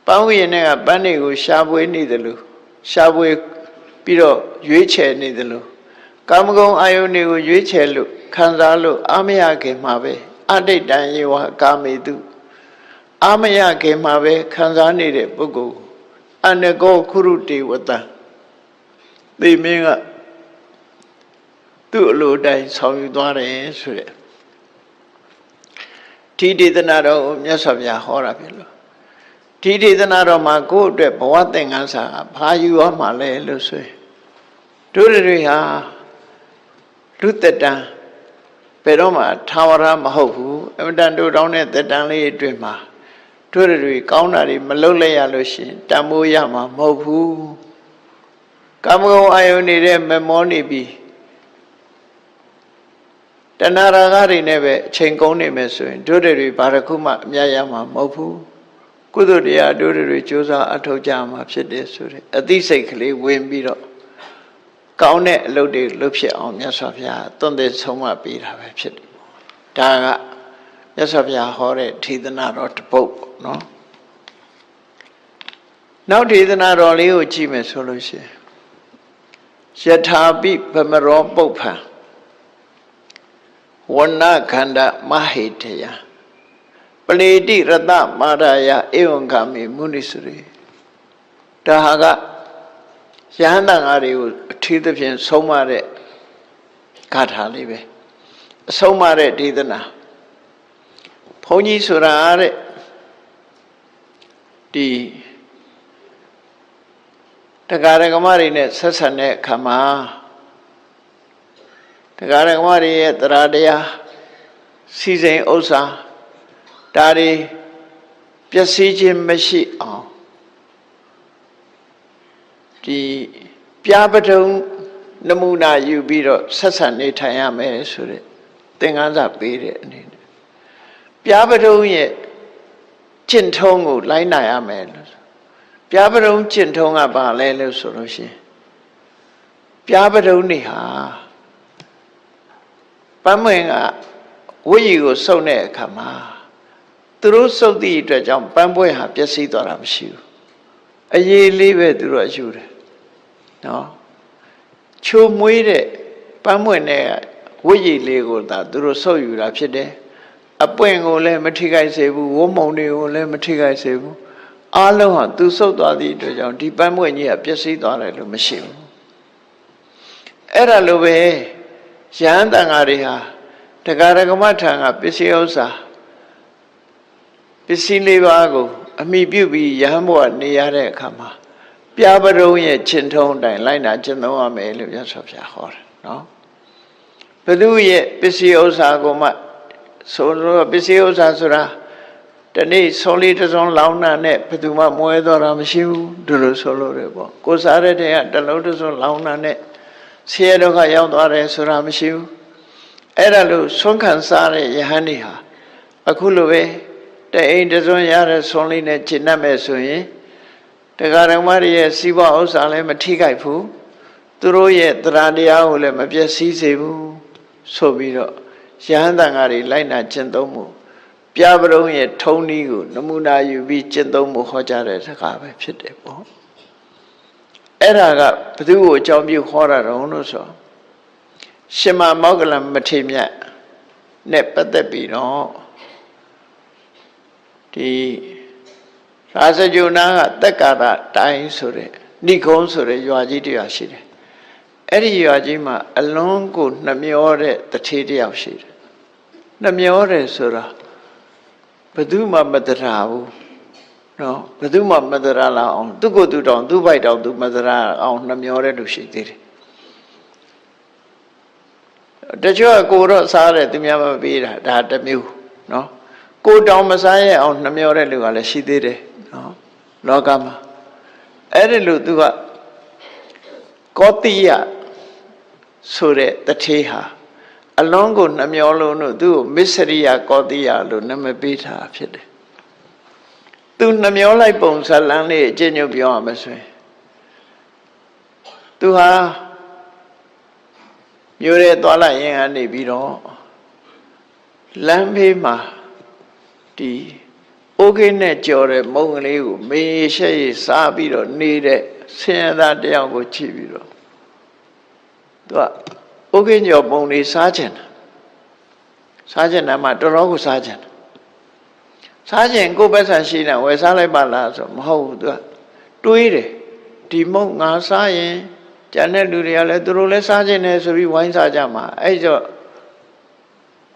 ပန်းဝိရင်နဲ့ကပန်းတွေကိုရှားပွေနေတယ်လို့ရှားပွေပြီးတော့ရွေးချယ်နေတယ်လို့ကာမဂုဏ်အာယုန်တွေကိုရွေးချယ်လို့ခံစားလို့အာမရခင်မှာပဲအဋိတံယေဝကာမေတုအာမရခင်မှာပဲခံစားနေတဲ့ပုဂ္ဂိုလ်အနကောခုရုတေဝတံသိမင်းကသူ့အလိုတိုင်းဆောင်ယူသွားတယ်ဆိုတဲ့ဒီဒေသနာတော်မြတ်စွာဘုရားဟောတာဖြစ်လို့ဒီဒေသနာတော်မှာကိုယ့်အတွက်ဘဝသင်္ကန်းစာဘာယူရမှာလဲလို့ဆိုရင်တို့တွေဟာလူသက်တမ်းဘယ်တော့မှထာဝရမဟုတ်ဘူးအမတန်တို့တောင်းတဲ့သက်တမ်းလေးအတွင်းမှာတို့တွေကောင်းတာတွေမလုပ်လိုက်ရလို့ရှိရင်တန်ဖိုးရမှာမဟုတ်ဘူးကာမဂုဏ်အာယုန်နေတဲ့မမောနေပြီးတဏှာရာဂတွေနဲ့ပဲအချိန်ကုန်နေမယ်ဆိုရင်တို့တွေဘာတစ်ခုမှအမြတ်ရမှာမဟုတ်ဘူးကုသိုလ်တရားတို့တွေကြိုးစားအထောက်ကြမှာဖြစ်တယ်ဆိုတဲ့အသိစိတ်ကလေးဝင်ပြီးတော့ကောင်းတဲ့အလုပ်တွေလုပ်ဖြစ်အောင်မြတ်စွာဘုရားသွန်သင်ဆုံးမပေးတာပဲဖြစ်တယ်ဒါကမြတ်စွာဘုရားဟောတဲ့ထေသနာတော်တစ်ပုဒ်ပေါ့နော်နောက်ထေသနာတော်လေးကိုကြည့်မယ်ဆိုလို့ရှိရင်ယထာပိဗမရောပုပ္ပံဝဏခန္ဓမဟိတယပလေတိရတမာရယဧဝံဂာမိမုနိစရိဒါဟာကယဟန္တာငါတွေကိုအထီးသဖြင့်ဆုံးမတဲ့ဂါထာလေးပဲအဆုံးမတဲ့ဒေသနာဘုန်းကြီးဆိုတာတဲ့ဒီတရားဓမ္မတွေနဲ့ဆက်ဆံတဲ့အခါမှာတရားဓမ္မတွေရဲ့တရားတရားစီစဉ်ဥစ္စာဒါတွေပျက်စီးခြင်းမရှိအောင်ဒီပြားပထုံနမူနာယူပြီးတော့ဆက်ဆံနေထိုင်ရမယ်ဆိုတဲ့သင်္ကန်းစာပေးတဲ့အနေနဲ့ပြားပထုံရဲ့ကျင့်ထုံးကိုလိုက်နာရမယ်လို့ပြားပထုံကျင့်ထုံးကဘာလဲလို့ဆိုလို့ရှိရင်ပြားပထုံနေဟာပန်းမွင်ကဝိရီကိုစုပ်တဲ့အခါမှာသူတို့စုပ်သည့်အတွက်ကြောင့်ပန်းပွဲဟာပျက်စီးသွားတာမရှိဘူးအရေးလေးပဲသူတို့ယူတယ်နော်ချိုမွေးတဲ့ပန်းမွင်တဲ့ဝိရီလေးကိုသာသူတို့စုပ်ယူတာဖြစ်တယ် အပွင့်ကိုလည်းမထိခိုက်စေဘူးဝုံးမုံတွေကိုလည်းမထိခိုက်စေဘူးအားလုံးဟာသူဆုတ်သွားသည့်အတွက်ကြောင့်ဒီပန်းပွင့်ကြီးကပျက်စီးသွားတယ်လို့မရှိဘူးအဲ့ဒါလိုပဲယဟန်တန်ဃာတွေဟာတရားဓမ္မထံကပစ္စည်းဥစ္စာပစ္စည်းလေးပါးကိုအမိပြုပြီးယဟန်ဘဝနေရတဲ့အခါမှာပြာပရုံရဲ့ကျင့်ထုံးတိုင်းလိုက်နာကျင့်သုံးရမယ်လို့မြတ်စွာဘုရားဟောတယ်နော်ဘုသူရဲ့ပစ္စည်းဥစ္စာကိုမှဆိုတော့ပစ္စည်းဥစ္စာဆိုတာတနေ့ဆုံးလေးတစ်စုံလောင်းတာနဲ့ဘယ်သူမှမွဲတော့တာမရှိဘူးဒီလိုဆိုလို့ရပေါ့ကိုစားတဲ့တည်းကတစ်လုံးတစ်စုံလောင်းတာနဲ့ဆင်းရဲဒုက္ခရောက်သွားတယ်ဆိုတာမရှိဘူးအဲ့ဒါလို့ဆုံးခံစားတဲ့ယဟန်ဒီဟာအခုလိုပဲတအိမ်တစ်စုံရတဲ့ဆုံးလေးနဲ့ကျင့်တတ်မယ်ဆိုရင်တရားဓမ္မတွေရဲ့စီးပွားဥစ္စာလည်းမထိခိုက်ဘူးသူတို့ရဲ့တရားတရားကိုလည်းမပျက်စီးစေဘူးဆိုပြီးတော့ယဟန်တန်ဃာတွေလိုက်နာကျင့်သုံးမှုပြပရုံရဲ့ထုံးနည်းကိုနမူနာယူပြီးကျင့်သုံးမှုဟောကြားတဲ့စကားပဲဖြစ်တယ်ပေါ့အဲ့ဒါကဘယ်သူ့ကိုအကြောင်းပြုဟောတာတော့လို့ဆိုရှင်မမောဂလမထေရမြတ်နဲ့ပတ်သက်ပြီးတော့ဒီရာဇဂုဏကတက်ကာရတိုင်းဆိုတဲ့ဏိကုံးဆိုတဲ့ရွာကြီးတစ်ရွာရှိတယ်အဲ့ဒီရွာကြီးမှာအလွန်ကိုနှမျောတဲ့တထေးတစ်ယောက်ရှိတယ်နှမျောတယ်ဆိုတာဘယ်သူမှမတရာဘူးနော်ဘယ်သူမှမတရာလာအောင်သူ့ကိုယ်သူတောင်သူ့ဘိုက်တောင်သူမတရာအောင်နှမျောတဲ့လူရှိသေးတယ်တချို့ကကိုတော့စားတယ်သူများမပေးတာဒါတစ်မျိုးနော်ကိုတောင်မစားရအောင်နှမျောတဲ့လူကလည်းရှိသေးတယ်နော်လောကမှာအဲ့ဒီလူသူကကောတိယဆိုတဲ့တထေးဟာအလွန်ကိုနှမျောလုံးတို့သူ့ကိုမစ္စရိယကောတိယလို့နာမည်ပေးထားဖြစ်တယ်သူနှမျောလိုက်ပုံဇလန်းလေးအကျဉ်းချုပ်ပြောရမယ်ဆိုရင်သူဟာမြို့ရဲသွားလိုက်ရင်ကနေပြီးတော့လမ်းဘေးမှာဒီအိုးကင်းနဲ့ကြော်တဲ့မုံကလေးကိုမေးရှက်ရစားပြီးတော့နေတဲ့ဆင်းရဲသားတယောက်ကိုကြည့်ပြီးတော့သူကအိုးကင်းကြော်ပုံလေးစားချင်တာမှတော်တော်ကိုစားချင်တာစားချင်ကိုယ်ပဲဆန်ရှိနေဝယ်စားလိုက်ပါလားဆိုမဟုတ်ဘူးသူကတွေးတယ်ဒီမုံငါစားရင်ကျန်တဲ့လူတွေကလည်းသူတို့လည်းစားချင်တယ်ဆိုပြီးဝိုင်းစားကြမှာအဲ့ကြောင့်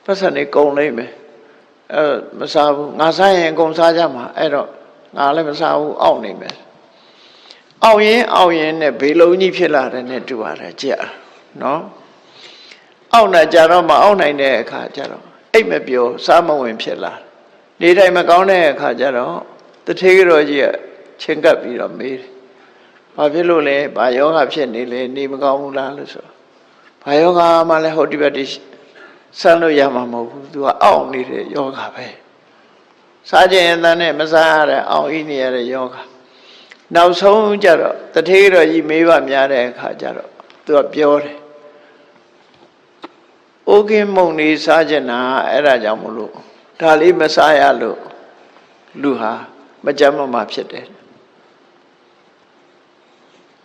ပတ်စံနေကုန်လိမ့်မယ်မစားဘူးငါစားရင်အကုန်စားကြမှာအဲ့တော့ငါလည်းမစားဘူးအောက်နေမယ်အောက်ရင်နဲ့ဘေးလုံးကြီးဖြစ်လာတယ်နဲ့တူပါတယ်ကြည့်နော်အောက်နေကြတော့မအောက်နိုင်တဲ့အခါကျတော့အိတ်မပြောစားမဝင်ဖြစ်လာနေတိုင်းမကောင်းတဲ့အခါကျတော့တထေးတော်ကြီးကချင်းကပ်ပြီးတော့မေးတယ်ဘာဖြစ်လို့လဲဘာယောဂဖြစ်နေလဲနေမကောင်းဘူးလားလို့ဆိုဘာယောဂမှလည်းဟောဒီဘက်ဒီဆန်းလို့ရမှာမဟုတ်ဘူးသူကအောင့်နေတဲ့ယောဂပဲစားခြင်းအတန်းနဲ့မစားရတဲ့အောင့်ဤနေရတဲ့ယောဂနောက်ဆုံးကြတော့တထေးတော်ကြီးမေးပါများတဲ့အခါကျတော့သူကပြောတယ်အိုးကင်းမုံနေစားခြင်းနာအဲ့ဒါကြောင့်မလို့ဒါလေးမစားရလို့လူဟာမကြမ်းမဖြစ်တယ်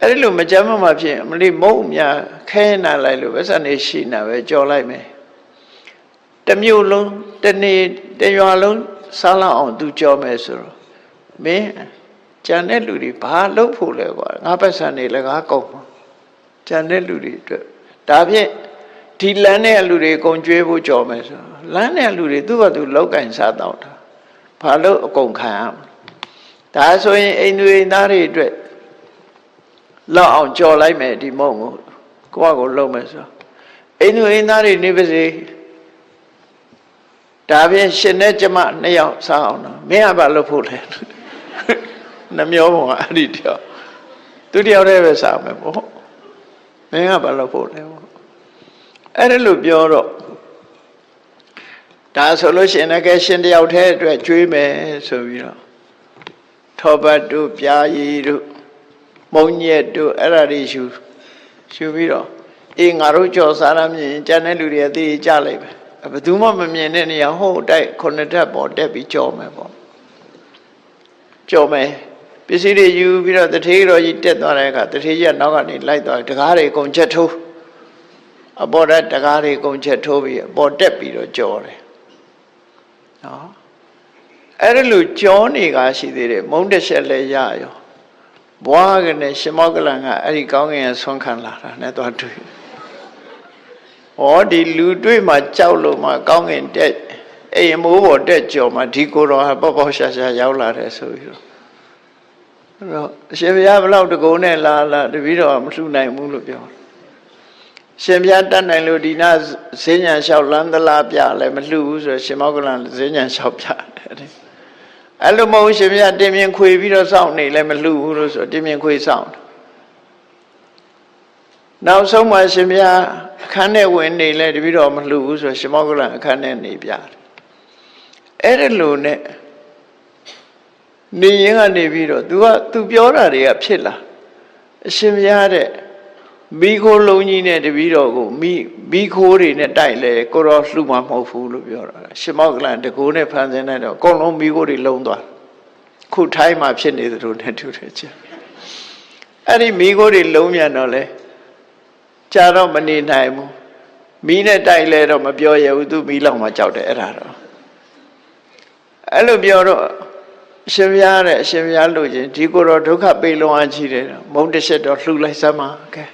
အဲ့ဒီလိုမကြမ်းမဖြစ်မလေးမုံများခဲနာလိုက်လို့ပဲစနေရှိနေပဲကြော်လိုက်မယ်တစ်မြို့လုံးတစ်နေ့တစ်ရွာလုံးစားလောက်အောင်သူကြောမယ်ဆိုတော့မင်းကြံတဲ့လူတွေဘာလုပ်ဖို့လဲကွာငါပတ်စံနေလည်းငါကုန်မှာကြံတဲ့လူတွေအတွက်ဒါဖြင့်ဒီလမ်းတဲ့လူတွေအကုန်ကျွေးဖို့ကြောမယ်ဆိုလမ်းတဲ့လူတွေသူ့ဘာသူလောက်ကင်စားတော့တာဘာလို့အကုန်ခံရမလဲဒါဆိုရင်အိမ်သူအိမ်သားတွေအတွက်လောက်အောင်ကြော်လိုက်မယ်ဒီမုံကိုကိုလုံးမယ်ဆိုအိမ်သူအိမ်သားတွေနေပါစေဒါဖြင့်ရှင်နဲ့ကျမနှစ်ယောက်စားအောင်တော့မင်းကဘာလုပ်ဖို့လဲနှမျောပုံကအဲ့ဒီတယောက်သူတယောက်တည်းပဲစားမယ်ပေါ့မင်းကဘာလုပ်ဖို့လဲပေါ့အဲ့ဒါလို့ပြောတော့ဒါဆိုလို့ရှိရင်လည်းရှင်တယောက်တည်းအတွက်ကျွေးမယ်ဆိုပြီးတော့ထောပတ်တို့ပြာရည်တို့မုံညက်တို့အဲ့ဒါတွေရှူပြီးတော့အေးငါတို့ကြော်စားရမြင်ကျန်တဲ့လူတွေအသေးကြလိုက်ပဲဘယ်သူမှမမြင်တဲ့နေရာဟိုတိုက်ခုနှစ်တက်ပေါ်တက်ပြီးကြော်မယ်ပေါ့ကြော်မယ်ပစ္စည်းတွေယူပြီးတော့တထေးတော်ကြီးတက်သွားတဲ့အခါတထေးကြီးကနောက်ကနေလိုက်သွားတကားတွေအကုန်ချက်ထိုးအပေါ်တက်တကားတွေအကုန်ချက်ထိုးပြီးအပေါ်တက်ပြီးတော့ကြော်တယ် နော်အဲ့ဒါလို့ကြောနေကရှိသေးတယ်မုံတစ်ချက်လည်းရရောဘွားကနေရှင်မောကလန်ကအဲ့ဒီကောင်းကင်ဆွမ်းခံလာတာနဲ့သွားတွေ့ဟောဒီလူတွေ့မှကြောက်လို့မှကောင်းကင်တက်အိမ်မိုးပေါ်တက်ကြော်မှဒီကိုယ်တော်ဟာပေါ့ပေါ့ရှာရှာရောက်လာတယ်ဆိုပြီးတော့အဲ့တော့အရှင်ဘုရားဘလောက်တကုံနဲ့လာတပည့်တော်မလှူနိုင်ဘူးလို့ပြောရှင်ဘုရားတတ်နိုင်လို့ဒီနာဈေးညံလျှောက်လန်းသလားပြလည်းမလှူဘူးဆိုရှင်မောကလန်ဈေးညံလျှောက်ပြတယ်အဲ့လိုမဟုတ်ရှင်ဘုရားတင်မြင်ခွေပြီးတော့စောင့်နေလည်းမလှူဘူးလို့ဆိုတင်မြင်ခွေစောင့်နောက်ဆုံးမှရှင်ဘုရားအခန်းထဲဝင်နေလဲတပည့်တော်မလှူဘူးဆိုရှင်မောကလန်အခန်းထဲနေပြတယ်အဲ့ဒါလို့နဲ့နေရင်ကနေပြီးတော့ तू ပြောတာတွေကဖြစ်လာအရှင်ဘုရားတဲ့မိခိုးလုံးကြီးနဲ့တပည့်တော်ကိုမိခိုးတွေနဲ့တိုက်လဲကိုတော့လှူမှာမဟုတ်ဘူးလို့ပြောတာရှင်မောကလန်တကူနဲ့ဖန်ဆင်းလိုက်တော့အကုန်လုံးမိခိုးတွေလုံးသွားခုထိုင်းမှာဖြစ်နေသလိုနဲ့တူတယ်ချင်းအဲ့ဒီမိခိုးတွေလုံးမြန်တော့လဲကြာတော့မနေနိုင်ဘူးမီးနဲ့တိုက်လဲတော့မပြောရဘူးသူမီးလောက်မှကြောက်တယ်အဲ့ဒါတော့အဲ့လိုပြောတော့အရှင်ဘုရားတဲ့အရှင်ဘုရားလို့ချင်းဒီကိုယ်တော်ဒုက္ခပေးလုံးအားကြီးတယ်မုံတစ်ချက်တော့လှူလိုက်စမ်းပါကဲ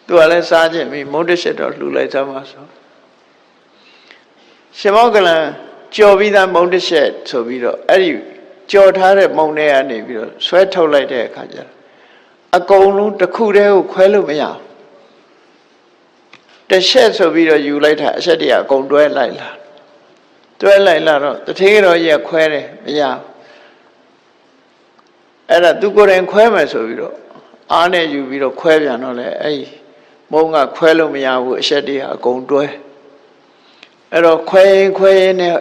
သူကလည်းစားခြင်းပြီမုံတစ်ချက်တော့လှူလိုက်စမ်းပါဆိုရှင်မောကလန်ကြော်ပြီးသားမုံတစ်ချက်ဆိုပြီးတော့အဲ့ဒီကြော်ထားတဲ့မုံတွေကနေပြီးတော့ဆွဲထုတ်လိုက်တဲ့အခါကျတော့အကုန်လုံးတစ်ခုတည်းကိုခွဲလို့မရဘူးတစ်ချက်ဆိုပြီးတော့ယူလိုက်တာအချက်တည်းအကုန်တွဲလိုက်လာတော့တထေးတော်ကြီးခွဲတယ်မရဘူးအဲ့ဒါသူကိုယ်တိုင်ခွဲမယ်ဆိုပြီးတော့အားနဲ့ယူပြီးတော့ခွဲပြန်တော့လေအဲ့ဒီမုံကခွဲလို့မရဘူးအချက်တည်းအကုန်တွဲအဲ့တော့ခွဲနဲ့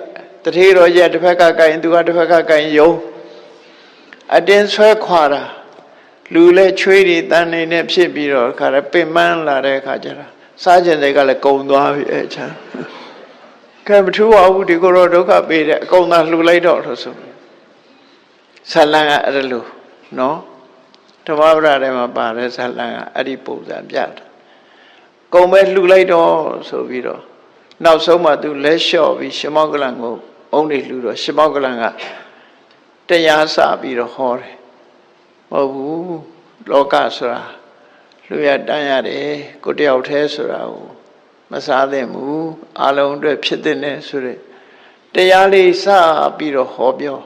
တထေးတော်ကြီးတစ်ဖက်ကကင်သူကတစ်ဖက်ကကင်ယုံအတင်းဆွဲခွာတာလူလဲချွေးတွေတန်နေနဲ့ဖြစ်ပြီးတော့ခါရပင်ပန်းလာတဲ့အခါကျတော့စားကျင်တွေကလည်းကုံသွားပြီအဲ့ချမ်းကဲမထူပါဘူးဒီကိုယ်တော်ဒုက္ခပေးတဲ့အကုန်သာလှူလိုက်တော့လို့ဆိုဇလန်ကအဲ့လိုနော်ဓမ္မပဒထဲမှာပါတယ်ဇလန်ကအဲ့ဒီပုံစံပြတာကုံပဲလှူလိုက်တော့ဆိုပြီးတော့နောက်ဆုံးမှသူလက်လျှော့ပြီးရှင်မောကလန်ကိုအုံးနေလှူတော့ရှင်မောကလန်ကတရားစပြီးတော့ဟောတယ်မဟုတ်ဘူးလောကဆိုတာလူရတန်းရတယ်ကိုတယောက်တည်းဆိုတာကိုမစားသင့်ဘူးအလုံးအတွက်ဖြစ်တဲ့နဲ့ဆိုတဲ့တရားလေးစပြီးတော့ဟောပြော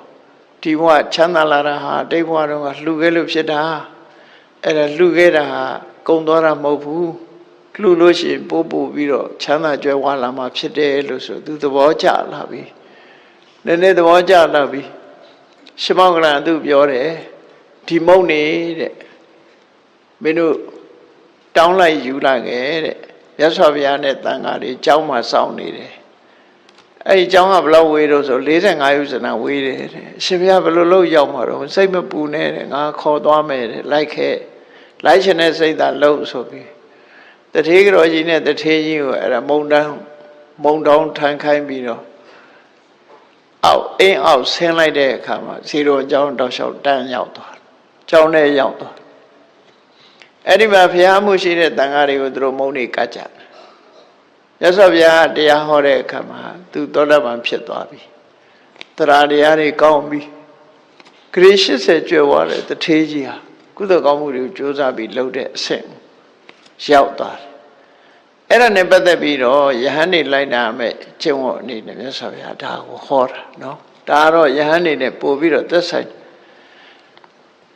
ဒီဘဝချမ်းသာလာတာဟာတိတ်ဘဝတော့ကလှူခဲ့လို့ဖြစ်တာအဲ့ဒါလှူခဲ့တာဟာကုံသွားတာမဟုတ်ဘူးလှူလို့ရှိရင်ပို့ပြီးတော့ချမ်းသာကြွယ်ဝလာမှာဖြစ်တယ်လို့ဆိုသူသဘောကျလာပြီနည်းနည်းသဘောကျလာပြီရှင်မောကလန်သူပြောတယ်ဒီမုံနေတဲ့မင်းတို့တောင်းလိုက်ယူလာခဲ့တဲ့ရသော်ဘုရားနဲ့တန်ဃာတွေကျောင်းမှာစောင့်နေတယ်အဲ့ဒီကျောင်းကဘလောက်ဝေးတော့ဆို45 ဥဇနာဝေးတယ်တဲ့အရှင်ဘုရားဘယ်လိုလုပ်ရောက်မှာတော့စိတ်မပူနဲ့တဲ့ငါခေါ်သွားမယ်တဲ့လိုက်ချင်တဲ့စိတ်သာလုံးဆိုပြီးတထေးတော်ကြီးနဲ့တထေးကြီးကိုအဲ့ဒါမုံတောင်းထမ်းခိုင်းပြီးတော့အိမ်အောက်ဆင်းလိုက်တဲ့အခါမှာဇီတော်ကျောင်းတောက်လျှောက်တန်းရောက်သွားကျောင်းထဲရောက်သွားအဲ့ဒီမှာဘုရားမှုရှိတဲ့တန်ဃာတွေကိုသူတို့မုံနေကကြရသော်ဘုရားတရားဟောတဲ့အခါမှာသူသောတာပန်ဖြစ်သွားပြီတရားတရားတွေကောင်းပြီဂရေ80ကျွဲသွားတယ်တထေးကြီးဟာကုသိုလ်ကောင်းမှုတွေကိုကြိုးစားပြီးလုပ်တဲ့အဆင့်ရောက်သွားတယ်အဲ့ဒါနဲ့ပတ်သက်ပြီးတော့ယဟန်နေလိုက်တာမဲ့ကျင့်ဝတ်အနေနဲ့မြတ်စွာဘုရားဒါကိုဟောတာနော်ဒါတော့ယဟန်နေနဲ့ပို့ပြီးတော့သက်ဆိုင်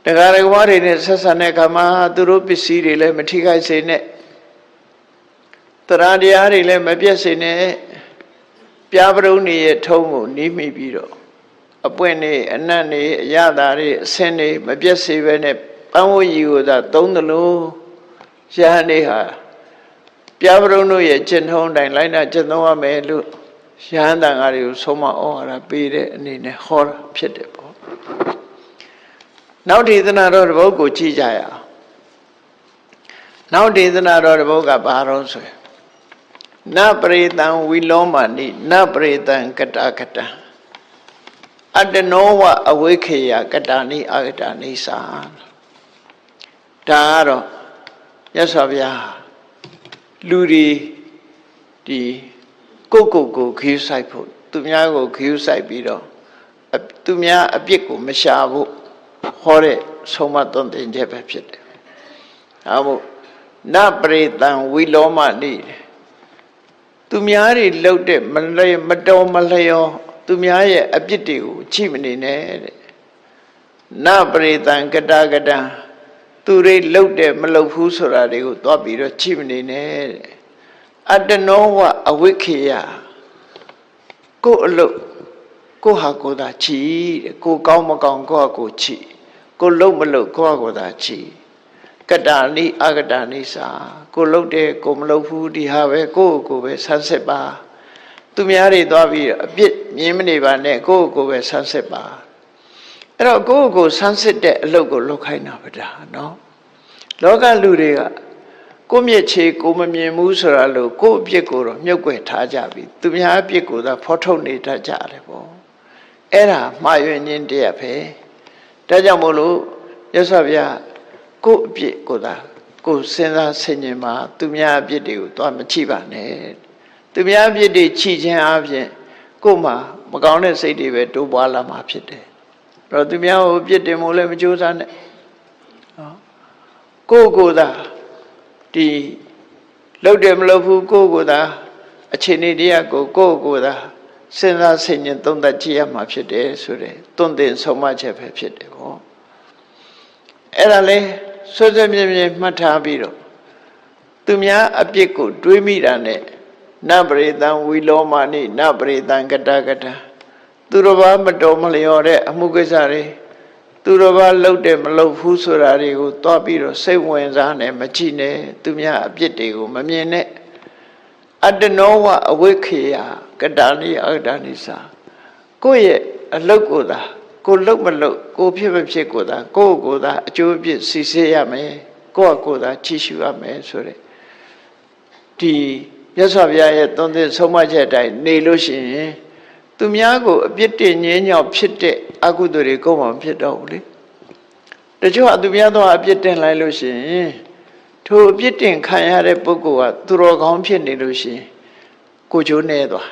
တရားတော်တွေနဲ့ဆက်ဆံတဲ့အခါမှာသူတို့ပစ္စည်းတွေလည်းမထိခိုက်စေနဲ့တရားတရားတွေလည်းမပြတ်စေနဲ့ပြားပရုံးတွေရဲ့ထုံးကိုနီးမိပြီးတော့အပွင့်တွေအနံ့တွေအရသာတွေအဆင်းတွေမပြတ်စေပဲနဲ့ပန်းဝတ်ကြီးကိုသာသုံးသလိုယဟန်တွေဟာပြားပရုံးတို့ရဲ့ကျင့်ထုံးတိုင်းလိုက်နာကျင့်သုံးရမယ်လို့ယဟန်တန်ဃာတွေကိုဆုံးမဩဝါဒပေးတဲ့အနေနဲ့ဟောတာဖြစ်တယ်ပေါ့နောက်ဒေသနာတော်တစ်ပုဒ်ကိုကြည့်ကြရအောင်နောက်ဒေသနာတော်တစ်ပုဒ်ကဘာတော့ဆိုရင်နပရိတံဝီလောမာနိနပရိတံကတကတံအတ္တနောဝအဝိခေယကတာနိအာဂတာနိသာဒါကတော့မြတ်စွာဘုရားလူတွေဒီကိုခီးဆိုင်ဖို့ သူများကိုခယူးဆိုင်ပြီးတော့သူများအပြစ်ကိုမရှာဖို့ဟောတဲ့ဆုံးမသွန်သင်ချက်ပဲဖြစ်တယ်။အဲမို့နပရိတံဝိလောမနိသူများတွေလှုပ်တဲ့မတော်မလျော်သူများရဲ့အပြစ်တွေကိုချိမနေနဲ့တဲ့နပရိတံကတကတံသူတွေလှုပ်တဲ့မလှုပ်ဘူးဆိုတာတွေကိုသွားပြီးတော့ချိမနေနဲ့တဲ့အတ္တနောဝအဝိခေယကိုအလုတ်ကိုဟာကိုသာချီတဲ့ကိုကောင်းမကောင်းကိုဟာကိုချီကိုလှုပ်မလှုပ်ကိုဟာကိုသာချီကတ္တာနိအကတ္တာနိစာကိုလှုပ်တယ်ကိုမလှုပ်ဘူးဒီဟာပဲကိုပဲဆန်းစစ်ပါသူများတွေသွားပြီးအပြစ်မြင်မနေပါနဲ့ကိုပဲဆန်းစစ်ပါအဲ့တော့ကိုဆန်းစစ်တဲ့အလုပ်ကိုလုပ်ခိုင်းတာပါဒါနော်လောကလူတွေကကိုမျက်ခြေကိုမမြင်ဘူးဆိုတာလို့ကိုအပြစ်ကိုတော့မြုပ်ွယ်ထားကြပြီသူများအပြစ်ကိုသာဖော်ထုတ်နေတတ်ကြတယ်ပေါ့အဲ့ဒါမှားယွင်းခြင်းတရားပဲဒါကြောင့်မို့လို့ရသော်ဗျာကိုအပြစ်ကိုသာကိုစဉ်းစားဆင်ခြင်မှာသူများအပြစ်တွေကိုသွားမချိပါနဲ့သူများအပြစ်တွေချိခြင်းအပြင်ကိုမှမကောင်းတဲ့စိတ်တွေပဲတိုးပွားလာမှာဖြစ်တယ်အဲ့တော့သူများကိုအပြစ်တင်မို့လည်းမကြိုးစားနဲ့ကိုသာဒီလှုပ်တယ်မလှုပ်ဘူးကိုသာအခြေအနေတရားကိုသာစဉ်းစားဆင်ခြင်သုံးသပ်ကြည့်ရမှာဖြစ်တယ်ဆိုတဲ့သွန်သင်ဆုံးမချက်ပဲဖြစ်တယ်ပေါ့အဲ့ဒါလေဆွဆွမြဲမြဲမှတ်ထားပြီးတော့သူများအပြစ်ကိုတွေးမိတာနဲ့နပရိတံဝီလောမနိနပရိတံကတကတသူတော်ဘာမတော်မလျော်တဲ့အမှုကိစ္စတွေသူတော်ဘာလှုပ်တယ်မလှုပ်ဘူးဆိုတာတွေကိုတွားပြီးတော့စိတ်ဝင်စားနဲ့မကြည့်နဲ့သူများအပြစ်တွေကိုမမြင်နဲ့အတ္တနောဝအဝိခေယကတ္တာနိအကတ္တာနိစာကိုယ့်ရဲ့အလုပ်ကိုသာကိုလှုပ်မလှုပ်ကိုဖြစ်မဖြစ်ကိုသာကိုသာအကျိုးအပြစ်စီစစ်ရမယ်ကိုသာကြည့်ရှုရမယ်ဆိုတဲ့ဒီမြတ်စွာဘုရားရဲ့သွန်သင်ဆုံးမချက်အတိုင်းနေလို့ရှိရင်သူများကိုအပြစ်တင်ငြင်းညောင်းဖြစ်တဲ့အကုသိုလ်တွေကိုမှမဖြစ်တော့ဘူးလေတချို့ကသူများတော့အပြစ်တင်လိုက်လို့ရှိရင်ထိုအပြစ်တင်ခံရတဲ့ပုဂ္ဂိုလ်ကသူတော်ကောင်းဖြစ်နေလို့ရှိရင်ကိုချိုးနေသွား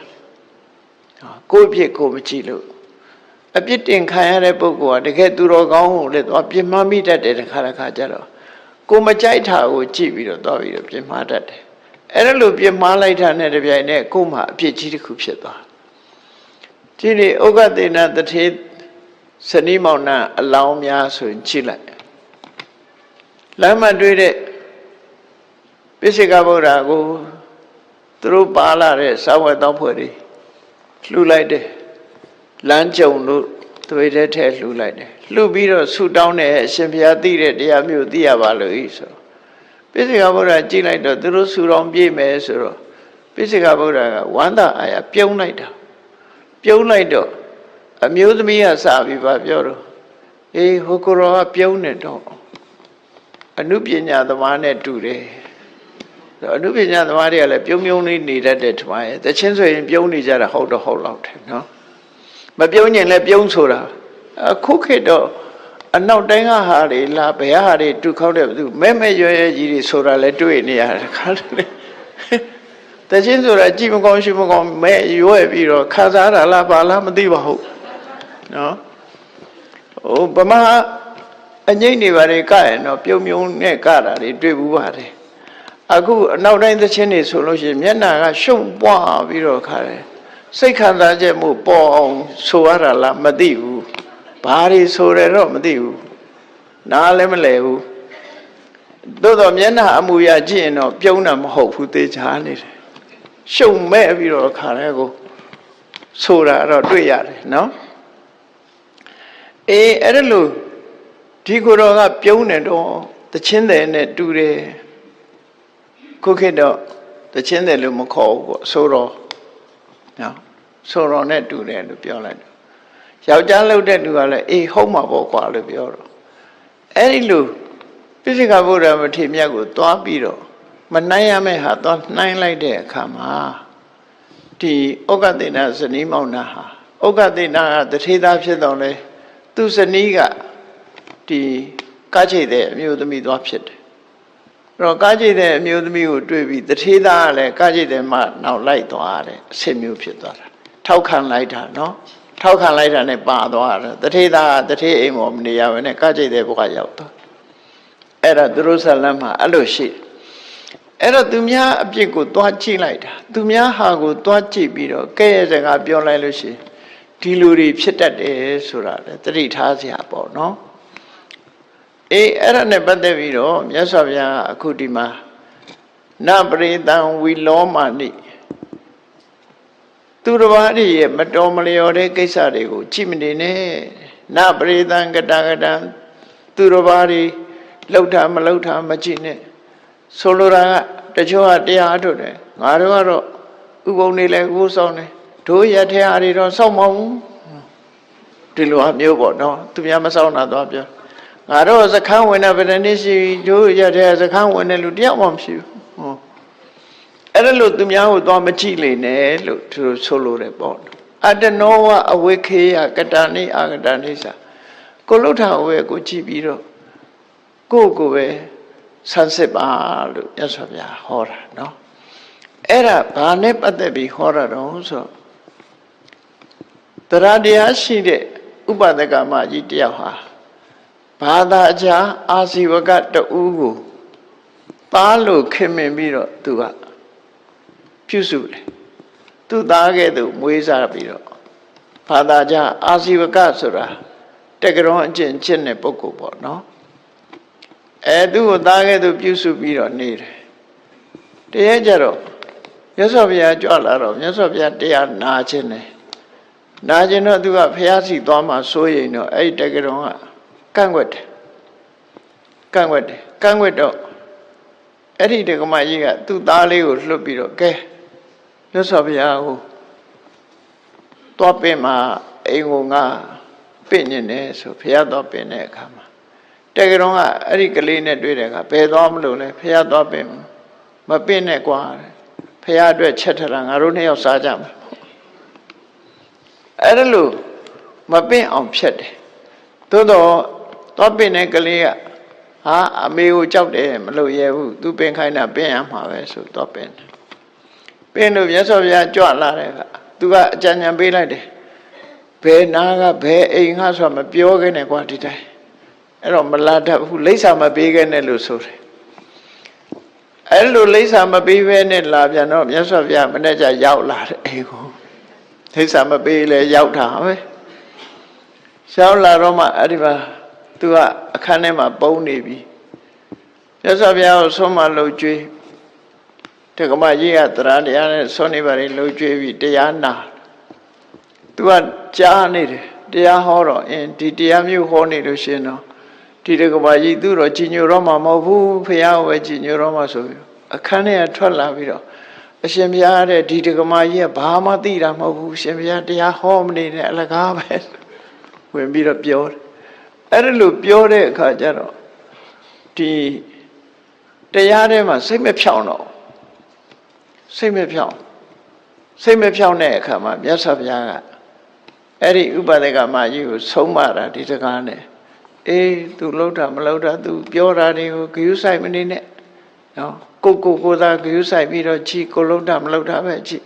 ကိုအပြစ်ကိုမကြည့်လို့အပြစ်တင်ခံရတဲ့ပုဂ္ဂိုလ်ကတကယ်သူတော်ကောင်းကိုလည်းတော့ပြင်းမှမိတတ်တယ်တခါကြတော့ကိုမကြိုက်တာကိုကြည့်ပြီးတော့သွားပြီးတော့ပြင်းမှားတတ်တယ်အဲ့ဒါလို့ပြင်းမှားလိုက်တာနဲ့တပြိုင်နက်ကိုမှအပြစ်ကြီးတစ်ခုဖြစ်သွားဒီနေ့ဥက္ကသေနတထေဇနီးမောင်နှံအလောင်းများဆိုရင်ကြည့်လိုက်လမ်းမတွေ့တဲ့ပိစိကဗုဒ္ဓကိုသူတို့ပါလာတဲ့စာဝတ်တော်ဖွဲ့တွေလှူလိုက်တယ်လမ်းကြုံလို့သွေးထဲလှူလိုက်တယ်လှူပြီးတော့ဆူတောင်းတယ်အရှင်ဘုရားသိတဲ့တရားမျိုးသိရပါလို့ဤဆိုပိစိကဗုဒ္ဓကြည့်လိုက်တော့သူတို့ဆူတောင်းပြေးမယ်ဆိုတော့ပိစိကဗုဒ္ဓကဝမ်းသာအားရပြုံးလိုက်တာပြုံးလိုက်တော့အမျိုးသမီးကစပြီးပါပြောတော့အေးဟိုကိုရောကပြုံးနေတော့အနုပညာသမားနဲ့တူတယ်အနုပညာသမားတွေကလည်းပြုံးလေးနေတတ်တဲ့ထမရဲ့တချင်းဆိုရင်ပြုံးနေကြတာဟုတ်လောက်တယ်နော်မပြုံးရင်လည်းပြုံးဆိုတာအခုခေတ်တော့အနောက်တိုင်းကဟာတွေလာဘယ်ဟာတွေတူခေါက်တဲ့သူမဲရွယ်ကြီးတွေဆိုတာလည်းတွေ့နေရတယ်ခါတယ်တချင်းဆိုတာကြည့်မကောင်းရှိမကောင်းမဲရွယ်ပြီးတော့ခါစားတာလားပါလားမသိပါဘူးနော်ဟိုဗမာအငိမ့်နေပါလေကရင်တော့ပြုံနဲ့ကတာတွေတွေ့ဘူးပါတယ်အခုအနောက်တိုင်းသချင်းတွေဆိုလို့ရှိရင်မျက်နှာကရှုံပွားပြီးတော့ခါတယ်စိတ်ခံစားချက်မှုပေါ်အောင်ဆိုရတာလားမသိဘူးဘာတွေဆိုတယ်တော့မသိဘူးနားလည်းမလဲဘူးသို့တော့မျက်နှာအမူအရာကြည့်ရင်တော့ပြုံးတာမဟုတ်ဘူးသေချာနေတယ်ရှုံမဲ့ပြီးတော့ခါတယ်ကိုဆိုတာတော့တွေ့ရတယ်နော်အေးအဲ့ဒါလို့ဒီကိုယ်တော်ကပြုံးနေတော့တချင်းတယ်နဲ့တူတယ်ခုခေတ်တော့တချင်းတယ်လို့မခေါ်ဘူးပေါ့ဆိုတော့နော်ဆိုတော့နဲ့တူတယ်လို့ပြောလိုက်တော့ယောက်ျားလုပ်တဲ့သူကလည်းအေးဟုတ်မှာပေါ့ကွာလို့ပြောတော့အဲ့ဒီလိုပိစိကဗုဒ္ဓမထေရမြတ်ကိုသွားပြီးတော့မနိုင်ရမယ့်ဟာသွားနှိုင်းလိုက်တဲ့အခါမှာဒီဥက္ကသေနဇနီးမောင်နှံဟာဥက္ကသေနကတထေသားဖြစ်တော့လေသူဇနီးကဒီကားချိတ်တဲ့အမျိုးသမီးသွားဖြစ်တယ်အဲ့တော့ကားချိတ်တဲ့အမျိုးသမီးကိုတွေ့ပြီးတထေသားကလည်းကားချိတ်တဲ့မှနောက်လိုက်သွားတယ်အဆင်မျိုးဖြစ်သွားတာထ ထောက်ခံလိုက်တာနော်ထောက်ခံလိုက်တာနဲ့ပါသွားတယ်တထေသားတထေအိမ်ပေါ်မနေရဘဲနဲ့ကကြိတ်တဲ့ဘုရားရောက်သွားအဲ့ဒါသူတို့ဇလံမှာအဲ့လိုရှိအဲ့တော့သူများအပြစ်ကိုသွားကြည့်လိုက်တာသူများဟာကိုသွားကြည့်ပြီးတော့ကဲ့ရဲ့စကားပြောလိုက်လို့ရှိရင်ဒီလူတွေဖြစ်တတ်တယ်ဆိုတာလေတတိထားစရာပေါ့နော်အေးအဲ့ဒါနဲ့ပတ်သက်ပြီးတော့မြတ်စွာဘုရားအခုဒီမှာနပရိသံဝီလောမာနိသူတစ်ပါးတွေရဲ့မတော်မလျော်တဲ့ကိစ္စတွေကိုကြည့်မနေနဲ့နပရိသံကတကတံသူတစ်ပါးတွေလှုပ်တာမလှုပ်တာမကြည့်နဲ့ဆိုလိုတာကတချို့ကတရားထုတ်တယ်ငါတို့ကတော့ဥပုံနေလဲကိုးဆောင်တယ်တို့ရထဲအားတွေတော့စောင့်မအောင်ဒီလိုအမျိုးပေါ့နော်သူများမဆောင်တာတော့ပြောငါတို့စခန်းဝင်တဲ့ဗရဏိရှိတို့ရထဲစခန်းဝင်တဲ့လူတယောက်မှမရှိဘူးအဲ့ဒါလို့သူများကိုသွားမကြည့်လေနဲ့လို့သူတို့ဆိုလိုတယ်ပေါ့အတနောဝအဝိခေယကတနိအာကတနိစာကိုလုထာဝဲကိုကြည့်ပြီးတော့ကိုပဲဆန်းစစ်ပါလို့မြတ်စွာဘုရားဟောတာနော်အဲ့ဒါဘာနဲ့ပတ်သက်ပြီးဟောတာတော့ဆိုတရားတရားရှိတဲ့ဥပဒကမကြီးတယောက်ဟာဘာသာကြားအာဇီဝကတူကိုသားလို့ခင်မင်ပြီးတော့သူကပြုစုတယ်သူသားကဲ့သို့မွေးစားပြီးတော့ဘာသာကြားအာဇီဝကဆိုတာတက္ကရာအကျင့်ကျင့်တဲ့ပုဂ္ဂိုလ်ပေါ့နော်သူ့ကိုသားကဲ့သို့ပြုစုပြီးတော့နေတယ်တရားကြတော့မြတ်စွာဘုရားကြွလာတော့မြတ်စွာဘုရားတရားနာခြင်းတယ်နာခြင်းတော့သူကဘုရားစီသွားမှစိုးရိမ်တော့အဲ့ဒီတက္ကရာကကန့်ကွက်တယ်ကန့်ကွက်တော့အဲ့ဒီတက္ကမကြီးကသူ့သားလေးကိုလွတ်ပြီးတော့ကဲမြတ်စွာဘုရားကိုသွားပင်မှာအိမ်ကိုငါပင့်နေတယ်ဆိုဘုရားသွားပင်တဲ့အခါမှာတက္ကရာကအဲ့ဒီကလေးနဲ့တွေ့တယ်ကဘယ်သွားမလို့လဲဘုရားသွားပင်မပင့်နဲ့ကွာဘုရားအတွက်ချက်ထတာငါတို့နှစ်ယောက်စားကြမယ်အဲ့ဒါလို့မပင့်အောင်ဖြတ်တယ်သို့တော့သွားပင်တဲ့ကလေးကဟာအမေကိုကြောက်တယ်မလို့ရဲဘူးသူပင်ခိုင်းတာပင်ရမှာပဲဆိုသွားပင်ပင်လို့မြတ်စွာဘုရားကြွလာတဲ့ကသူကအကြံဉာဏ်ပေးလိုက်တယ်ဘယ်နာကဘယ်အိမ်ကဆိုတာမပြောခဲ့နဲ့ကွာဒီတိုင်းအဲ့တော့မလာတတ်ဘူးလိမ့်စာမပေးခဲ့နဲ့လို့ဆိုတယ်အဲ့လိုလိမ့်စာမပေးဘဲနဲ့လာပြန်တော့မြတ်စွာဘုရားမနေ့ကရောက်လာတဲ့အိမ်ကိုလိမ့်စာမပေးလဲရောက်တာပဲရောက်လာတော့မှအဲ့ဒီမှာသူကအခန်းထဲမှာပုံနေပြီမြတ်စွာဘုရားကိုဆုံးမလှုပ်ကြွေးတက္ကမကြီးကတရားတရားနဲ့ဆုံးနေပါလေလှုပ်ကြွေးပြီးတရားနာသူကကြားနေတယ်တရားဟောတော့ဒီတရားမျိုးဟောနေလို့ရှင်တော့ဒီတက္ကမကြီးသူတော့ကြည်ညိုတော့မှမဟုတ်ဘူးဘုရားကိုပဲကြည်ညိုတော့မှဆိုပြီးအခန်းထဲကထွက်လာပြီးတော့အရှင်ဘုရားတဲ့ဒီတက္ကမကြီးကဘာမှသိတာမဟုတ်ဘူးရှင်ဘုရားတရားဟောမနေနဲ့အလကားပဲဝင်ပြီးတော့ပြောတယ်အဲ့ဒါလို့ပြောတဲ့အခါကျတော့ဒီတရားထဲမှာစိတ်မဖြောင်းတော့စိတ်မဖြောင်းတဲ့အခါမှာမြတ်စွာဘုရားကအဲ့ဒီဥပဒကမကြီးကိုဆုံးမတာဒီစကားနဲ့သူလှုပ်တာမလှုပ်တာသူပြောတာတွေကိုဂရုစိုက်မနေနဲ့နော်ကိုသာဂရုစိုက်ပြီးတော့ကြည်ကိုလှုပ်တာမလှုပ်တာပဲကြည်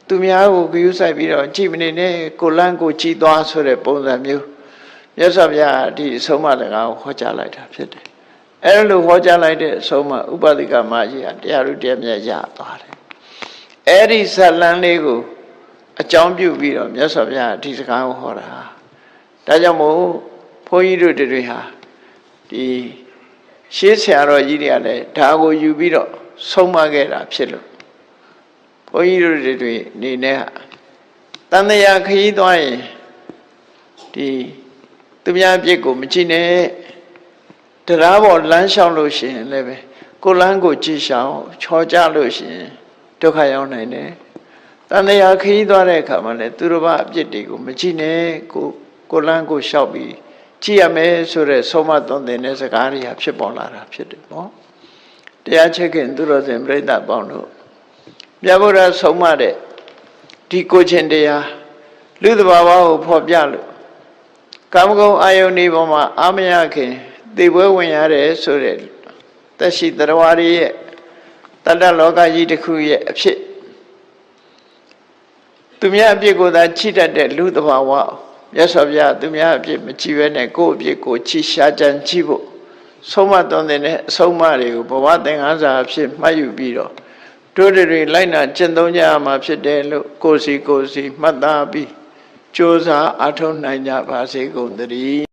သူများကိုဂရုစိုက်ပြီးတော့ကြည်မနေနဲ့ကိုလန်းကိုကြည်သွားဆိုတဲ့ပုံစံမျိုးမြတ်စွာဘုရားဒီဆုံးမစကားကိုဟောကြားလိုက်တာဖြစ်တယ်အဲ့လိုဟောကြားလိုက်တဲ့အဆုံးမဥပဒကမကြီးကတရားဥတရားမြတ်ရသွားတယ်အဲ့ဒီဇလံလေးကိုအကြောင်းပြုပြီးတော့မြတ်စွာဘုရားဒီစကားကိုဟောတာဒါကြောင့်မို့ဘုန်းကြီးတို့တွေဟာဒီရှေးဆရာတော်ကြီးတွေကလည်းဒါကိုယူပြီးတော့ဆုံးမခဲ့တာဖြစ်လို့ဘုန်းကြီးတို့တွေအနေနဲ့တန်တရားခရီးသွားရင်ဒီသူများပြစ်ကိုမကြည့်နဲ့တရားပေါ်လမ်းလျှောက်လို့ရှိရင်လည်းပဲကိုလမ်းကိုကြည့်ရှောင်ချော်ကြလို့ရှိရင်ဒုက္ခရောက်နိုင်တယ်တန်တရားခရီးသွားတဲ့အခါမှာလည်းသူတို့ဘာအပြစ်တွေကိုမကြည့်နဲ့ကိုလမ်းကိုလျှောက်ပြီးကြည့်ရမယ်ဆိုတဲ့ဆုံးမသွန်သင်တဲ့စကားတွေကဖြစ်ပေါ်လာတာဖြစ်တယ်ပေါ့တရားချက်ခင်သူတော်စင်ပြိဿပေါင်းတို့မြတ်ဗုဒ္ဓဆုံးမတဲ့ဒီကိုချင်းတရားလူသဘာဝကိုဖော်ပြလို့ကာမဂုဏ်အာယုန်ဒီပေါ်မှာအာမရခင်သိပွဲဝင်ရတယ်ဆိုတဲ့သက်ရှိတရားတွေရဲ့တတ္တလောကကြီးတစ်ခုရဲ့အဖြစ်သူ သူများအပြစ်ကိုသာချိတတ်တဲ့လူသဘာဝမြတ်စွာဘုရားသူများအပြစ်မချိဘဲနဲ့ကိုယ့်အပြစ်ကိုချိရှားကြံချိဖို့ဆုံးမသွန်သင်တဲ့အဆုံးအမတွေကိုဘဝသင်္ကန်းစာအဖြစ်မှတ်ယူပြီးတော့တို့တွေလိုက်နာကျင့်သုံးကြရမှာဖြစ်တယ်လို့ကိုယ်စီမှတ်သားပြီးကြိုးစားအားထုတ်နိုင်ကြပါစေကုန်သတည်